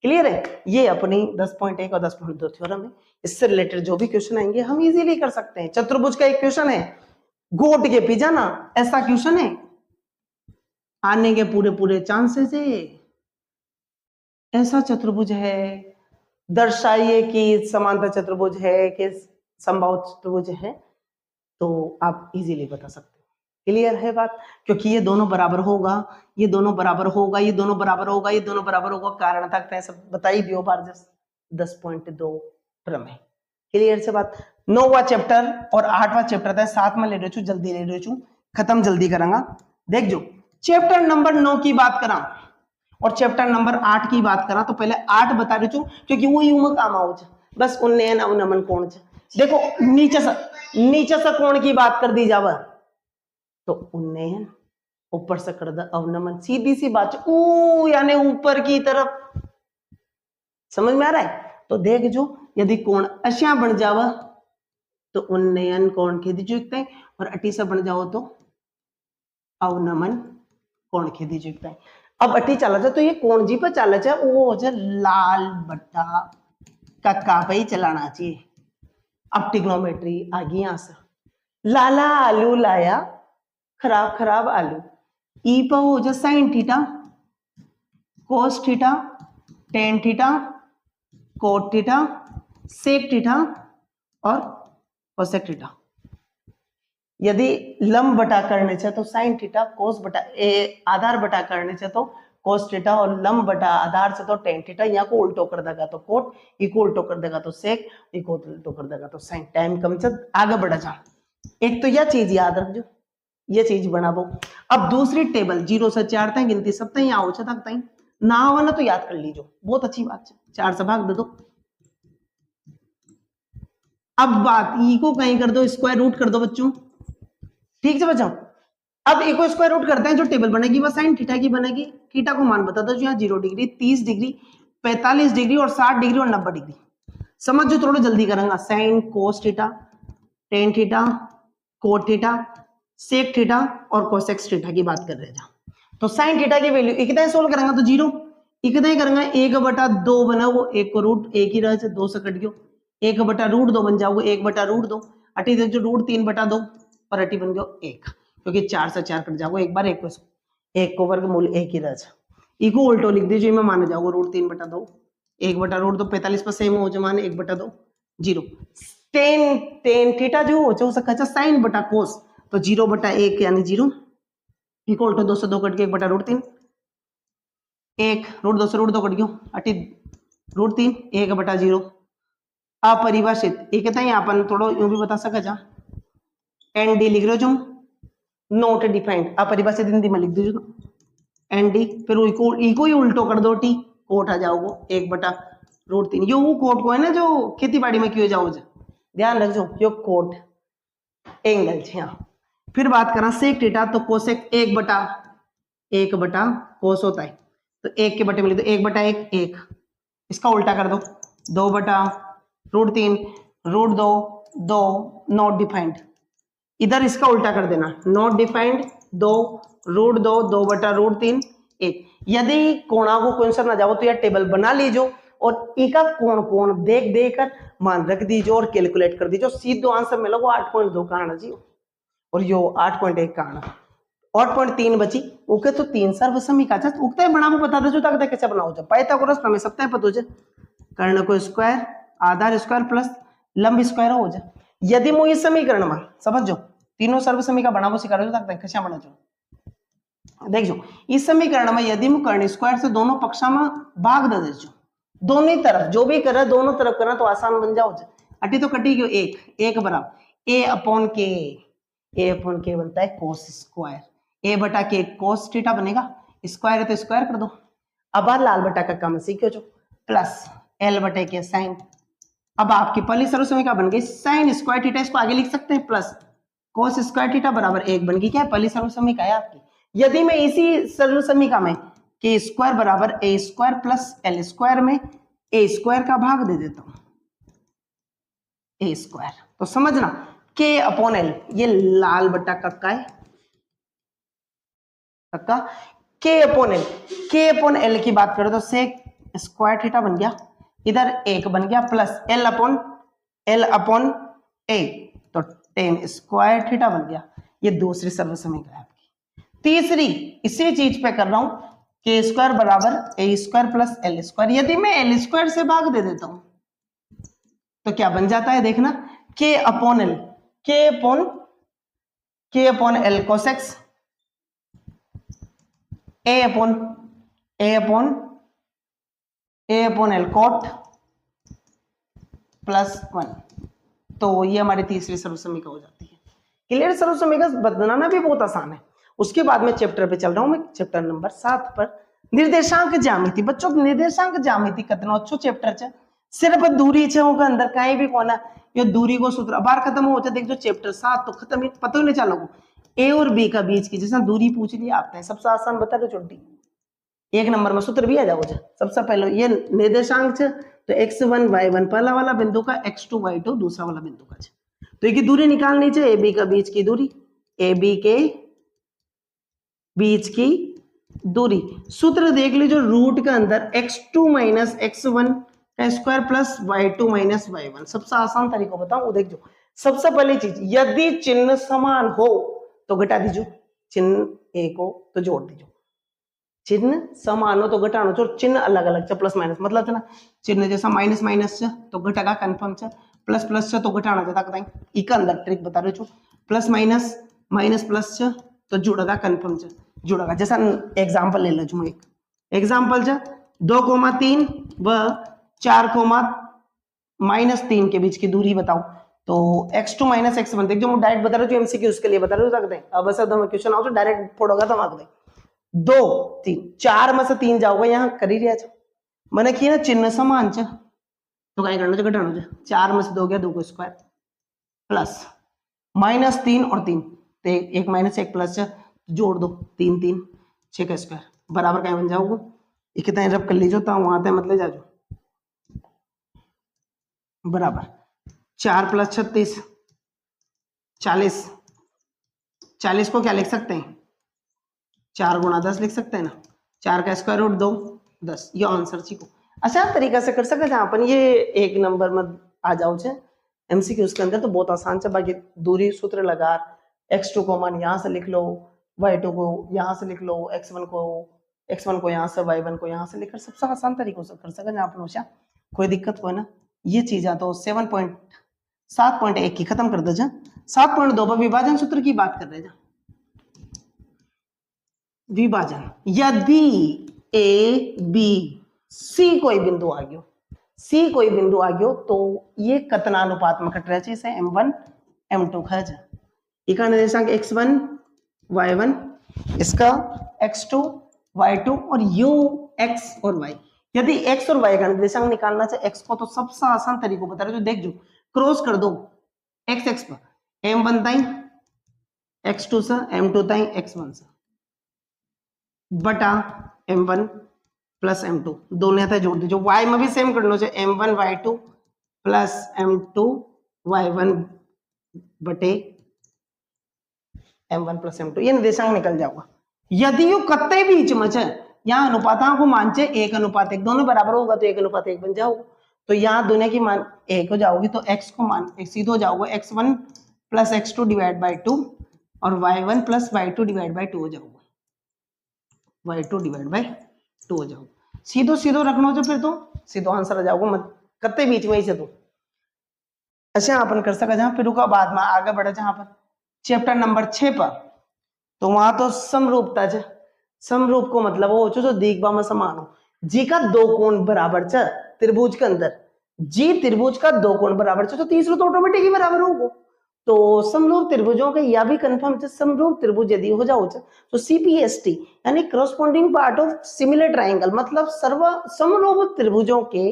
क्लियर है? ये अपनी 10.1 और 10.2 थ्योरम है। इससे रिलेटेड जो भी क्वेश्चन आएंगे हम इजीली कर सकते हैं। चतुर्भुज का एक क्वेश्चन है, गोट के पी जाना, ऐसा क्वेश्चन है, आने के पूरे चांसेस है। ऐसा चतुर्भुज है, दर्शाइए कि समांतर चतुर्भुज है कि समबाहु चतुर्भुज है, तो आप इजीली बता सकते हो। क्लियर है बात? क्योंकि ये दोनों बराबर होगा, ये दोनों बराबर होगा, ये दोनों बराबर होगा, ये दोनों बराबर होगा, कारण तक सब बताई दियो बार 10.2 प्रमेय। क्लियर से बात? 9वां चैप्टर और 8वां चैप्टर था, साथ में ले रहे छू, जल्दी ले रहे छू, खत्म जल्दी करांगा। देख जो चैप्टर नंबर 9 की बात करा और चैप्टर नंबर 8 की बात करा तो पहले 8 बता रही छू, क्योंकि वो यूं काम आओ बस उन्नयन अवनमन कोण। देखो नीचे से कोण की बात कर दी जावा तो उन्नयन, ऊपर से कर दे अवनमन, सीधी सी बात, यानी ऊपर की तरफ। समझ में आ रहा है? तो देख जो यदि कोण अशा बन जावा तो उन्नयन कोण खेदीयुक्त है, और अटी से बन जाओ तो अवनमन कोण खेदीयुक्त है। अब अटी चला जाए तो ये कोण जी पर चला जाए वो हो जाए लाल बट्टा कक्का पे ही चलाना चाहिए। अब टिग्नोमेट्री आ गई यहां से, लाला आलू लाया, खराब आलू, ई पर हो जाए sine theta, cos theta, tan theta, cot theta, sec theta और कोसेक थीटा। यदि लंब बटा करने से तो साइन थीटा, कोस बटा आधार बटा करने से तो कोस थीटा, और लंब बटा आधार से तो टेन थीटा। यहाँ को उल्टो कर देगा तो कोट, इको उल्टो कर देगा तो सेक, इको उल्टो कर देगा तो साइन। टाइम कम से आगे बढ़ा जा। एक तो यह चीज याद रख जो, ये चीज बनाबो। अब दूसरी टेबल 0 से 4 तक गिनती सब तक आओ तक तक ना हो ना तो याद कर लीजिए, बहुत अच्छी बात है। 4 से भाग दे दो। अब बात ई को कहीं कर दो, स्क्वायर रूट कर दो बच्चों, ठीक है बच्चों। अब ई को स्क्वायर रूट करते हैं, जो टेबल बनेगी वह साइन थीटा की बनेगी। थीटा को मान बता दो, यहाँ 0 डिग्री, 30 डिग्री, 45 डिग्री और 60 डिग्री और 90 डिग्री। समझ जो, थोड़ा जल्दी करेंगे। Sine cos theta, tan theta, cot theta, sec theta और कोसेक थीटा की बात कर रहे हैं। तो साइन थीटा की वैल्यू इतना सोल्व करेंगे तो 0, इतना ही करेंगे 1/2 बना वो, 1 को रूट 1 ही रहे, 2 से कट गयो, 1/√2 बन जाओ, 1/√2 अटी जो √3/2 और अटी बन गयो 1, क्योंकि 4 से 4 कट जाओ एक बार, 1 को वर्गमूल 1 ही रह जा। इको उल्टो लिख दीजिए, मैं मान जाओगे √3/2, 1/√2 45 पर सेम हो जाए, 1/2 0। टेन थीटा जो हो सकता साइन बटा कोस, तो 0/1 यानी 0, इक्वल टू 2 से 2 कट गया, 1/√3, 1 √2 से √2 कट गयो, अटी √3, 1/0 अपरिभाषित। एक था यहाँ अपन थोड़ा यूं भी बता सका जा, एन डी लिख रहे हो, नॉट डिफाइंड, अपरिभाषित हिंदी में लिख दीजिए एन डी, फिर इको ही उल्टो कर दो, टी कोट आ जाओगे 1/√3। यो वो कोट को है ना जो खेती बाड़ी में किए जाओ, ध्यान रख जो, यो कोट एंगल जी हाँ। फिर बात करा सेक थीटा, तो कोसेक 1/1 कोस होता है, तो 1 के बटे मिले तो 1/1 1। इसका उल्टा कर दो, 2/√3 √2 2 नॉट डिफाइंड। इधर इसका उल्टा कर देना, नॉट डिफाइंड 2 √2 2/√3 1। यदि कोणा को कोई आंसर ना जाओ तो यह टेबल बना लीजो और इका कोण कोण देख देख कर मान रख दीजिए और कैलकुलेट कर दीजिए, सीधो आंसर मिलेगा 8.2 का आना जी, और यो 8.1 का आना। 8.3 बची ओके, तो 3 सर्वसमीका उगता है बना बता दो तक कैसे बनाओ जब पाइथागोरस प्रमेय सबता है पता हो जाए, कर्ण को स्क्वायर आधार स्क्वायर प्लस लंब स्क्वायर हो जाए। यदि मु इस समीकरण में समझो तीनों सर्वसमीका बनावो सिखारो तक कैसे बना जो देखो, इस समीकरण में यदि मु कर्ण स्क्वायर से दोनों पक्षा में भाग दे देजो, दोनों तरफ जो भी करे दोनों तरफ करना तो आसान बन जाओ। अटी तो कटी गयो 1 बराबर ए अपॉन के बनता है cos square, a/k cos theta बनेगा, स्क्वायर है तो स्क्वायर कर दो। अब लाल बटा का काम सीखो जो प्लस l/k साइन। अब आपकी पहली सर्वसमीका बन गई साइन स्क्वायर थीटा, इसको आगे लिख सकते हैं प्लस कोस स्क्वायर थीटा बराबर 1 बन गई, क्या पहली सर्वसमीका है आपकी। यदि मैं इसी सर्वसमीका में के स्क्वायर बराबर ए स्क्वायर प्लस एल स्क्वायर में ए स्क्वायर का भाग दे देता हूं ए स्क्वायर, तो समझना के अपॉन एल ये लाल बट्टा कक्का है, कक्का के अपॉन एल की बात करें तो सेक स्क्वायर थीटा बन गया, इधर 1 बन गया प्लस एल अपॉन ए तो टेन स्क्वायर थीटा बन गया। ये दूसरी सर्वसमीकरण है आपकी। तीसरी इसी चीज पे कर रहा हूं के स्क्वायर बराबर ए स्क्वायर प्लस एल स्क्वायर, यदि मैं एल स्क्वायर से भाग दे देता हूं तो क्या बन जाता है देखना, के अपॉन एल कोस एक्स ए अपॉन एल कोट प्लस 1। तो ये हमारी तीसरी सर्वसमीका हो जाती है। क्लियर, सर्वसमीका बनाना भी बहुत आसान है। उसके बाद में चैप्टर पे चल रहा हूं मैं, चैप्टर नंबर 7 पर निर्देशांक ज्यामिति। बच्चों निर्देशांक ज्यामिति कितना अच्छो चैप्टर है, सिर्फ दूरी छे होगा अंदर कहीं भी कोना ये दूरी को सूत्र बार खत्म हो जाए। देख जो चैप्टर 7 तो खत्म, पता ही नहीं चला ए और बी का बीच की जैसा दूरी पूछ लिया आपने, सबसे आसान बता दो छोटी, 1 नंबर में सूत्र भी आ जाओ। सबसे पहले ये निर्देशांक है तो x1 y1 पहला वाला बिंदु का, x2 y2 दूसरा वाला बिंदु का। तो एक दूरी निकालनी चाहिए, ए बी का बीच की दूरी, ए बी के बीच की दूरी। सूत्र देख लीजिए रूट का अंदर x2 माइनस x1 का square plus y2 minus y1। सबसे आसान तरीका बताऊं, देख जो सबसे पहली चीज यदि चिन्ह समान हो तो घटा दीजिए, चिन्ह एक हो तो जोड़ दीजिए, चिन्ह समान हो तो घटानो जो चिन्ह अलग अलग है प्लस माइनस मतलब है ना, चिन्ह जैसा माइनस माइनस है तो घटागा कंफर्म है, प्लस प्लस है तो घटाना चाहता कहीं इका अंदर ट्रिक बता रहे छो, प्लस माइनस माइनस प्लस है तो जुड़ेगा कंफर्म है जुड़ेगा। जैसा एग्जांपल ले लो जो एक एग्जांपल है 2,3 व 4,-3 के बीच की दूरी बताओ, तो x2 माइनस x1 देख जो मैं डायरेक्ट बता रहा हूँ एमसीक्यू उसके लिए बता रहा हूँ, अब ऐसा तो क्वेश्चन आओ तो डायरेक्ट फोड़ोगा तो मांग दे 2 3 4 में से 3 जाओगे यहाँ कर ही रहा मैंने किया ना चिन्ह समान च तो क्या करना चाहिए घटाना चाहिए, 4 में से 2 गया 2 को स्क्वायर प्लस -3 और 3 तो एक माइनस एक प्लस जोड़ दो 3 3 6 का स्क्वायर बराबर क्या बन जाओगे, कितना रब कर लीजिए तो वहां तक मतलब जाओ बराबर 4 + 36 40, 40 को क्या लिख सकते हैं 4 × 10 लिख सकते हैं ना, 4 का स्क्वायर रूट 2 10 ये आंसर को आसान तरीका से कर सकते हैं अपन। ये 1 नंबर में आ जाओ छे एमसीक्यू उसके अंदर तो बहुत आसान से, बाकी दूरी सूत्र लगा x2 को मान यहाँ से लिख लो, y2 को यहाँ से लिख लो, x1 को यहाँ से, y1 को यहाँ से लिखकर सबसे आसान तरीकों से कर सकते हैं आप लोग, कोई दिक्कत कोई ना। ये चीज है तो 7.1 की खत्म कर दो जा, 7.2 पर विभाजन सूत्र की बात कर रहे जा। विभाजन यदि ए बी सी कोई बिंदु आ गयो तो ये कतना अनुपात में कट रहा है, इसे m1 m2 खा जा, इका निर्देशांक x1 y1 इसका x2 y2 और u x और y। यदि x और y का निर्देशांक निकालना चाहिए x को तो सबसे आसान तरीको बता रहे जो देख जो क्रॉस कर दो x x पर m1 ताई x2 से m2 ताई x1 से बटा m1 प्लस m2 दोनों यहाँ जोड़ दीजिए y में भी सेम करना चाहिए m1 y2 plus m2 y1 बटे m1 प्लस m2 ये निर्देशांक निकल जाएगा। यदि यो कत्ते बीच में है यहाँ अनुपातांक को मान चे 1:1 दोनों बराबर होगा तो 1:1 बन जाओगे तो यहाँ दोनों की मान 1 हो जाओगी तो x को मान सीधे हो जाओगे x1 plus x2 divide by 2 और y1 plus y2 divide by 2 हो जाओगे y2 डिवाइड बाई 2 हो जाओगे सीधो सीधो रखना हो फिर तो सीधो आंसर आ जाओगे मत कत्ते बीच में ही से तो अच्छा अपन कर सका जहां फिर रुका बाद में आगे बढ़े जहां पर चैप्टर नंबर 6 पर तो वहां तो समरूपता है समरूप को मतलब वो जो दिग्भा में समान हो जी का दो कोण बराबर है त्रिभुज के अंदर जी त्रिभुज का दो कोण बराबर है तो तीसरा तो ऑटोमेटिक ही बराबर होगा तो समरूप त्रिभुजों के यह भी कंफर्म है समरूप त्रिभुज यदि हो जाओ तो सीपीएसटी यानी corresponding part of similar triangle मतलब सर्व समरूप त्रिभुजों के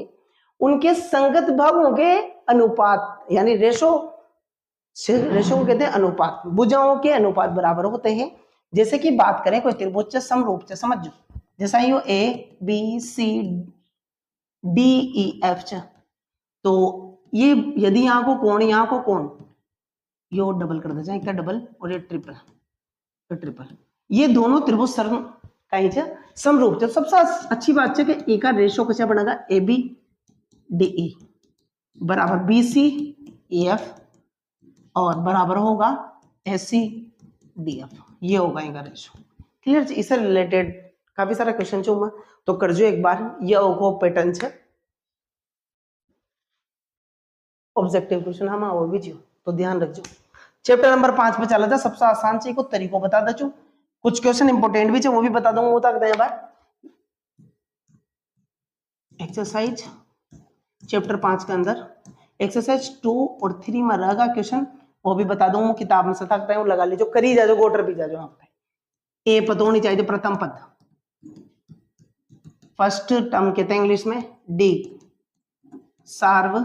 उनके संगत भागों के अनुपात यानी रेशो को कहते हैं अनुपात भुजाओं के अनुपात बराबर होते हैं। जैसे कि बात करें कोई त्रिभुज समरूप से समझ जैसा यो A B C D E F तो ये यदि यहाँ को कोण यो डबल कर दे जाए डबल और ये ट्रिपल ये दोनों त्रिभुज समरूप सबसे अच्छी बात है कि एक रेशो कैसे बनेगा ए बी डी ई बराबर बी सी ई एफ और बराबर होगा एस सी डी एफ ये होगा इनका रेशो क्लियर इससे रिलेटेड काफी सारा क्वेश्चन जो तो कर जो एक बार ये होगा पैटर्न है ऑब्जेक्टिव क्वेश्चन हम और भी जो तो ध्यान रखो चैप्टर नंबर 5 पे चला था सबसे आसान से को तरीको बता दो कुछ क्वेश्चन इंपोर्टेंट भी है वो भी बता दूंगा वो तक दे बार एक्सरसाइज चैप्टर 5 के अंदर एक्सरसाइज 2 और 3 में रहेगा क्वेश्चन वो भी बता दूंगा किताब में से तक लगा लीजिए करी जाओ गोटर भी जाओ यहाँ पे ए पद होनी चाहिए प्रथम पद फर्स्ट टर्म कहते हैं इंग्लिश में डी सार्व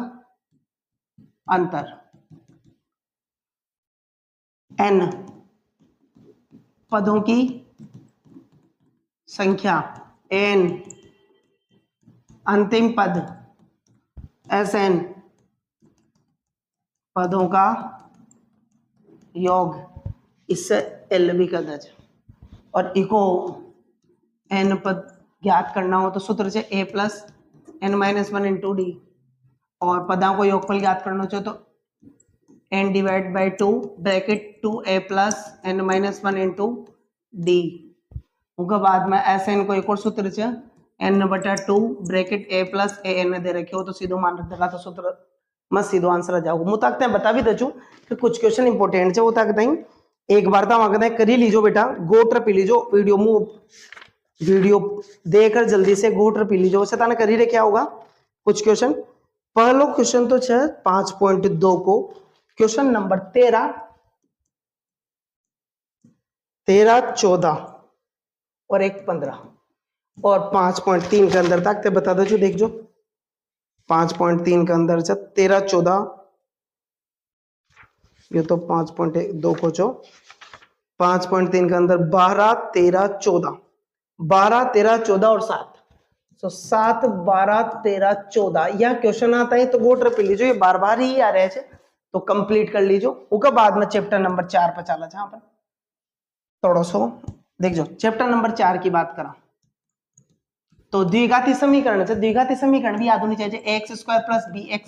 अंतर एन पदों की संख्या एन अंतिम पद एस एन पदों का योग इससे एल भी कर दे और इको एन पद ज्ञात करना हो तो सूत्र से A plus N minus 1 into D और पदों को योगफल ज्ञात करना चाहिए तो N divide by 2 bracket 2a plus N minus 1 into D उसके बाद में एस एन को एक और सूत्र से एन बटा 2 bracket a plus A N दे रखे हो तो सीधो मान रख देगा तो सूत्र मत सीधो आंसर आ जाओगे मुझे तक बता भी दू कि कुछ क्वेश्चन इंपोर्टेंट है वो तक एक बार तो करी लीजो बेटा गोटर पी लीजो वीडियो देकर जल्दी से गोटर पी लीजो वैसे ताने करी रे क्या होगा कुछ क्वेश्चन पहलो क्वेश्चन तो है 5.2 को क्वेश्चन नंबर 13, 14 और एक 15 और 5.3 के अंदर तक बता दो जो देख जो 5.3 के अंदर से 13, 14 ये तो 5.2 को जो 5.3 के अंदर 12, 13, 14 12, 13, 14 और 7 तो 7, 12, 13, 14 यह क्वेश्चन आता है तो गोटर पे लीजिए ये बार बार ही आ रहे हैं तो कंप्लीट कर लीजिए उसके बाद में चैप्टर नंबर 4 पर चला जहां पर थोड़ा सो देख जो चैप्टर नंबर 4 की बात करा तो द्विघाती समीकरण है द्विघाती समीकरण भी याद होनी चाहिए ax square plus bx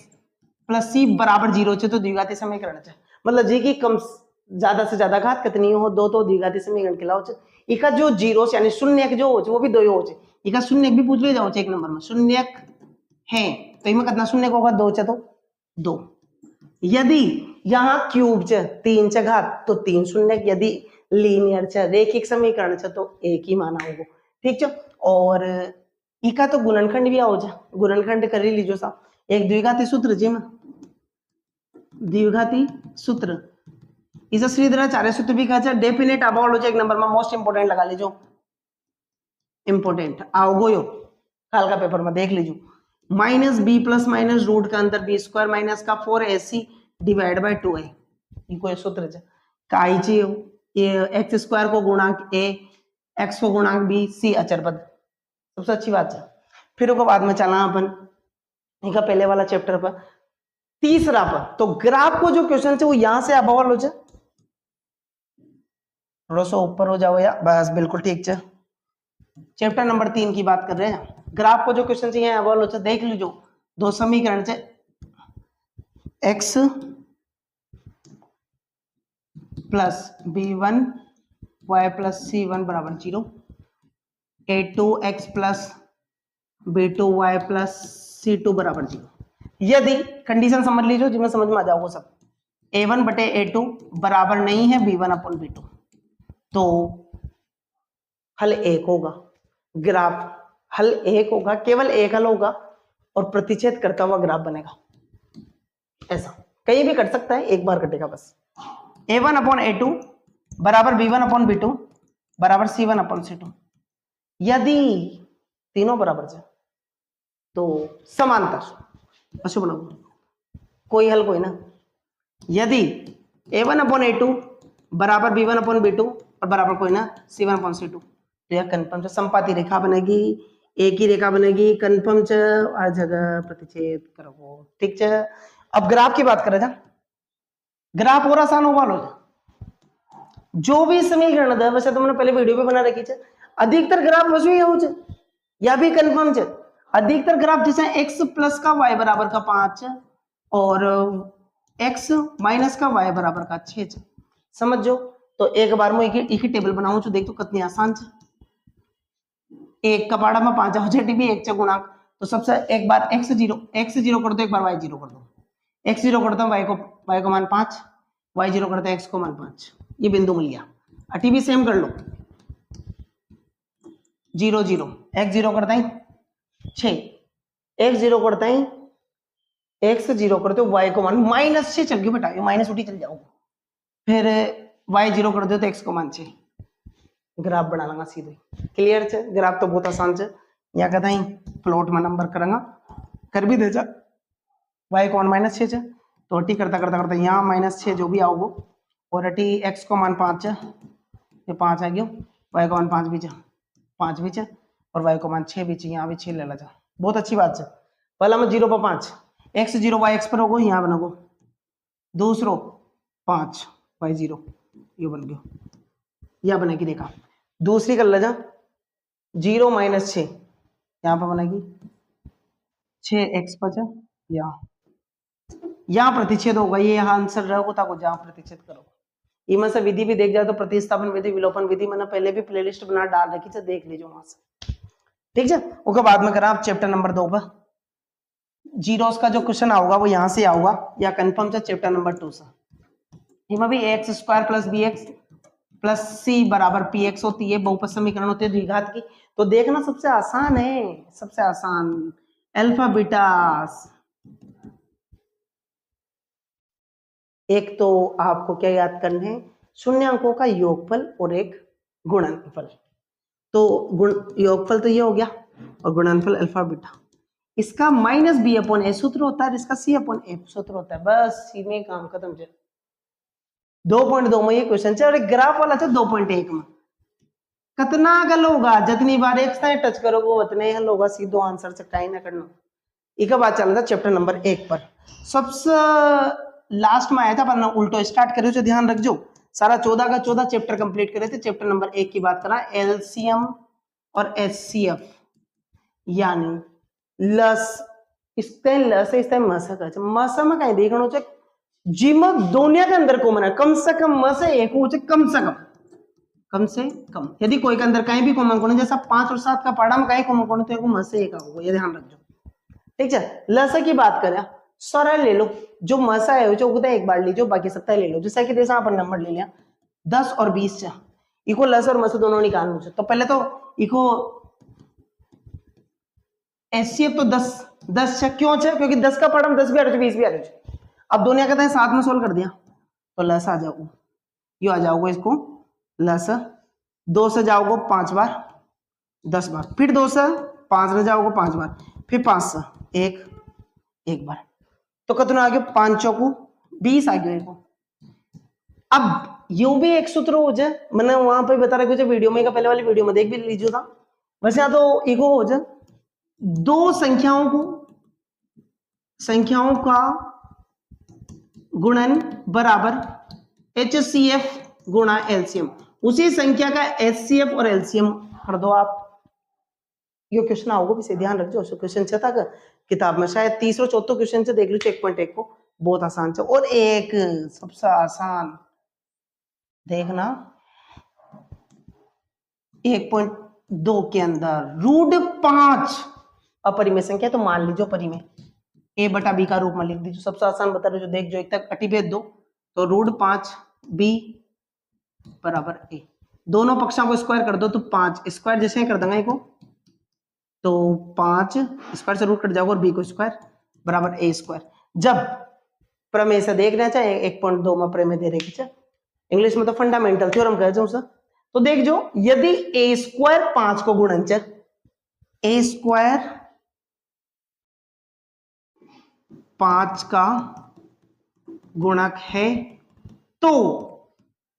plus c बराबर 0 है तो द्विघाती समीकरण है मतलब जी की कम ज्यादा से ज्यादा घात कितनी हो दो तो द्विघाती समीकरण कहलाओ इका जो जीरो यानी शून्य जो हो वो भी दो ही हो इका शून्य भी पूछ ले जाओ एक नंबर में शून्य है तो इनमें कितना शून्य होगा दो तो दो यदि यहाँ क्यूब च 3 च घात तो 3 शून्य यदि लीनियर च रेखिक समीकरण च तो एक ही माना होगा ठीक है और इका तो गुणनखंड भी आओ गुणनखंड कर ही लीजो साहब एक द्विघाती सूत्र जी में द्विघाती सूत्र इसे श्रीधराचार्य सूत्र भी कहा डेफिनेट अबाउट हो एक नंबर में मोस्ट इंपोर्टेंट लगा लीजो इंपोर्टेंट आओ गोयो कल का पेपर में देख लीजिए minus B plus minus root का अंतर बी स्क्वायर माइनस का 4ac divide by 2a eco सूत्र है काई ची ये एक्स स्क्वायर को गुणांक ए, एक्स को गुणांक बी, सी अचर पद। सबसे अच्छी बात है। फिर उसके बाद में चलना अपन इनका पहले वाला चैप्टर पर, तीसरा पर। तो ग्राफ को जो क्वेश्चन है वो यहां से अब हो जाए, थोड़ा सा ऊपर हो जाओ या बस बिल्कुल ठीक है। चैप्टर नंबर 3 की बात कर रहे हैं। ग्राफ को जो क्वेश्चन चाहिए अब हो जाए, देख लीजिए दो समीकरण से x plus b1 y plus c1 बराबर 0, a2x plus b2y plus c2 बराबर 0। यदि कंडीशन समझ लीजिए जिसमें समझ में आ जाओगे सब, a1 बटे a2 बराबर नहीं है b1 अपन b2, तो हल एक होगा। ग्राफ हल एक होगा, केवल एक हल होगा और प्रतिच्छेद करता हुआ ग्राफ बनेगा। ऐसा कहीं भी कट सकता है, एक बार कटेगा बस। a1 अपॉन a2 बराबर b1 अपॉन b2 बराबर c1 अपॉन c2। यदि तीनों बराबर है तो समांतर अशुभ बनाओ, कोई हल कोई ना। यदि a1 अपॉन a2 बराबर b1 अपॉन b2 और बराबर कोई ना c1 अपॉन c2, तो यह कन्फर्म से संपाती रेखा बनेगी, एक ही रेखा बनेगी, कन्फर्म च हर जगह प्रतिच्छेद करो। ठीक है। अब ग्राफ की बात करें, ग्राफ और आसान होगा लो, जो भी समीकरण है वैसे तो मैंने पहले वीडियो पे बना रखी है, अधिकतर ग्राफ वैसे ही हो या भी कन्फर्म है। अधिकतर ग्राफ जैसे x प्लस का y बराबर का 5 और x माइनस का y बराबर का 6 समझ जो। तो एक बार में एक ही टेबल बनाऊं तो देख तो कितनी आसान है। एक का पाड़ा में 5 हो जाए भी एक च गुणांक, तो सबसे एक बार x जीरो कर दो, एक बार y जीरो कर दो। x जीरो करता हूं y को मान 5, y जीरो करते हैं x को मान 5, ये बिंदु मिल गया। अटी भी सेम कर लो, 0 0 x जीरो करता है 6, x जीरो करता है x जीरो करते हो y को मान -6 चल गई बेटा, ये माइनस उठी चल जाओगे। फिर y जीरो कर दो तो x को मान 6, ग्राफ बना लेंगे सीधे। क्लियर है? ग्राफ तो बहुत आसान है। या कहता है प्लॉट में नंबर करेंगे, कर भी दे जा y को मान -6 है, तो अटी करता करता करता यहाँ -6 जो भी आओगे, और अटी x को मान 5 है, ये 5 आ गया, y को मान 5 भी 5 भी और y को मान 6 भी, यहाँ भी 6 ले ला जा। बहुत अच्छी बात है। पहला में 0 पर 5, x 0 y x पर होगो, यहाँ बनोगो। दूसरो 5 y 0, ये बन गया, यह बनेगी रेखा। दूसरी कर ले जा, 0 -6, यहाँ पर बनेगी 6x पर, यहाँ प्रतिच्छेद होगा, ये यहाँ आंसर रहोगे ताको जहाँ प्रतिच्छेद करो। इनमें से विधि भी देख जाए तो प्रतिस्थापन विधि, विलोपन विधि मैंने पहले भी प्लेलिस्ट बना डाल रखी है, देख लीजिए वहां से। ठीक है। उसके बाद में करा आप चैप्टर नंबर 2 पर, जीरोस का जो क्वेश्चन आऊगा वो यहाँ से आऊगा या कंफर्म से चैप्टर नंबर 2 से। इसमें भी X square plus B X plus C बराबर पी एक्स होती है, बहुपद समीकरण होते हैं द्विघात की। तो देखना सबसे आसान है, सबसे आसान अल्फा बीटा। एक तो आपको क्या याद करना है, शून्यांकों का योगफल और एक गुणनफल। तो योगफल तो ये हो गया और गुणनफल अल्फा बीटा, इसका -b/a सूत्र होता है, इसका c/f सूत्र होता है। बस इसी में काम खत्म है। 2.2 में ये क्वेश्चन है, और ग्राफ वाला है 2.1 में। कितना गल होगा, जितनी बार एक साइड टच करोगे उतने हल होगा, सीधो आंसर से कहीं ना करना। एक बात चल रहा था चैप्टर नंबर 1 पर, सबसे लास्ट में आया था पर उल्टो स्टार्ट करे, जो ध्यान रख जो सारा 14 का 14 चैप्टर कंप्लीट करे थे। चैप्टर नंबर 1 की बात करा, एलसीएम और एचसीएफ, यानी लस इसते लस इसते मसक मस में कहीं देखना चाहिए जिम दुनिया के अंदर कॉमन है, कम से कम मस एक हो चाहिए, कम से कम। यदि कोई के अंदर कहीं भी कॉमन कोने, जैसा 5 और 7 का पढ़ा में कहीं कॉमन कोने, तो मस एक होगा, ये ध्यान रखो। ठीक है। लस की बात करें, सरल ले लो, जो मसा है जो एक बार लीजिए, बाकी सबका ले लो। जैसा कि जैसा अपन नंबर ले लिया 10 और 20 से, इको लस और मस दोनों निकालना चाहिए। तो पहले तो इको एचसीएफ तो 10 है, क्यों है? क्योंकि 10 का पढ़ा 10 भी आ रहे 20 भी आ रहे। अब दोनों कहते हैं 7 में सोल्व कर दिया तो लस आ जाओगे, यो आ जाओगे, इसको लस 2 से जाओगे 5 बार 10 बार, फिर 2 से 5 में जाओगे 5 बार, फिर 5 से एक बार, तो कितना आ गया 5 चौको 20 आ गया। अब यू भी एक सूत्र हो जाए, मैंने वहां पे बता रखा वीडियो में, पहले वाली वीडियो में देख भी लीजिए था। वैसे यहाँ तो इको हो जाए, दो संख्याओं का गुणन बराबर HCF गुणा एलसीएम। उसी संख्या का HCF और एलसीएम कर दो आप। ये क्वेश्चन आओगे भी से ध्यान रखो, क्वेश्चन था किताब में शायद तीसरा चौथा क्वेश्चन से देख लो 1.1 को, बहुत आसान है। और एक सबसे आसान देखना 1.2 के अंदर √5 अपरिमेय संख्या, तो मान लीजिए परिमेय a बटा b का रूप में लिख दीजिए। सबसे आसान बता रहे जो देख जो एक तक अटी भेद दो, तो √5 b बराबर a, दोनों पक्षों को स्क्वायर कर दो, तो 5 स्क्वायर जैसे कर देंगे को, तो 5 स्क्वायर से रूट कट जाओगे और b को स्क्वायर बराबर a स्क्वायर। जब प्रमेय से देखना चाहे 1.2 में प्रमेय दे रही है, इंग्लिश में तो फंडामेंटल थ्योरम कह जाऊं सर, तो देख जो यदि a स्क्वायर 5 को गुणनचर, a स्क्वायर 5 का गुणक है, तो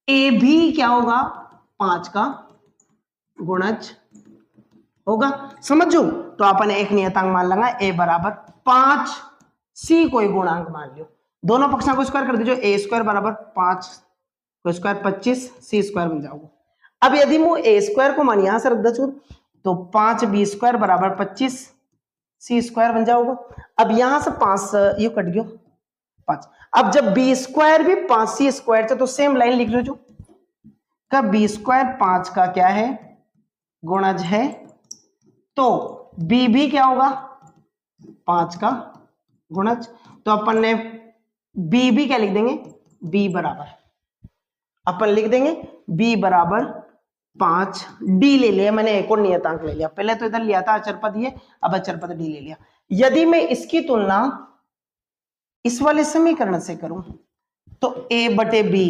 a भी क्या होगा 5 का गुणज होगा। समझो, तो अपन एक नियतांक मान लेंगे a बराबर 5, c कोई गुणांक मान लियो, दोनों पक्षों को स्क्वायर कर दीजिए, a स्क्वायर बराबर 5 को स्क्वायर 25, c स्क्वायर बन जाओगे। अब यदि मैं a स्क्वायर को मान यहां से रख दू, तो 5b स्क्वायर बराबर 25 c स्क्वायर बन जाओगे। अब यहां से 5 ये कट गयो 5। अब जब b स्क्वायर भी 5c स्क्वायर, तो सेम लाइन लिख लो जो कब b स्क्वायर 5 का क्या है गुणज है, तो b भी क्या होगा 5 का गुणज। तो अपन ने b भी क्या लिख देंगे, b बराबर अपन लिख देंगे b बराबर 5, d ले लिया मैंने, एक और नियतांक ले लिया, पहले तो इधर लिया था अचर पद ये, अब अचर पद d ले लिया। यदि मैं इसकी तुलना इस वाले समीकरण से करूं, तो a बटे b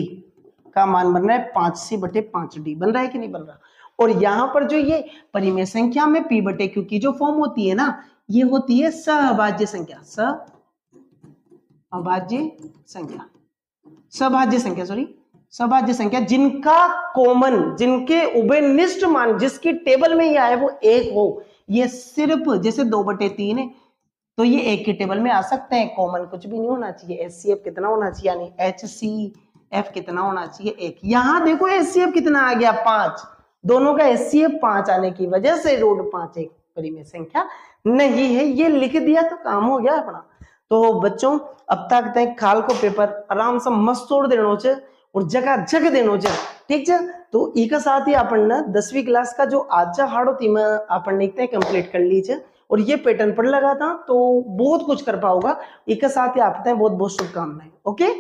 का मान बन रहा है 5c बटे 5d, बन रहा है कि नहीं बन रहा। और यहां पर जो ये परिमेय संख्या में p बटे q की जो फॉर्म होती है ना, ये होती है सहभाज्य संख्या, सभाज्य संख्या जिनका कॉमन, जिनके उभयनिष्ठ मान जिसकी टेबल में ये आए वो 1 हो। ये सिर्फ जैसे 2/3 है, तो ये 1 की टेबल में आ सकते हैं, कॉमन कुछ भी नहीं होना चाहिए। HCF कितना होना चाहिए, यानी HCF कितना होना चाहिए 1। यहां देखो HCF कितना आ गया 5, दोनों का HCF 5 आने की वजह से √5 एक परिमेय संख्या नहीं है, ये लिख दिया तो काम हो गया अपना। तो बच्चों अब तक खाल को पेपर आराम से मस्त तोड़ देनो छे और जगह जग देनो छे, ठीक है। तो एक साथ ही अपन ने 10वीं क्लास का जो आज हाड़ो थी में अपन ने कंप्लीट कर ली छे, और ये पैटर्न पर लगा था तो बहुत कुछ कर पाओगा। एक साथ ही आपते हैं बहुत बहुत शुभकामनाएं। ओके।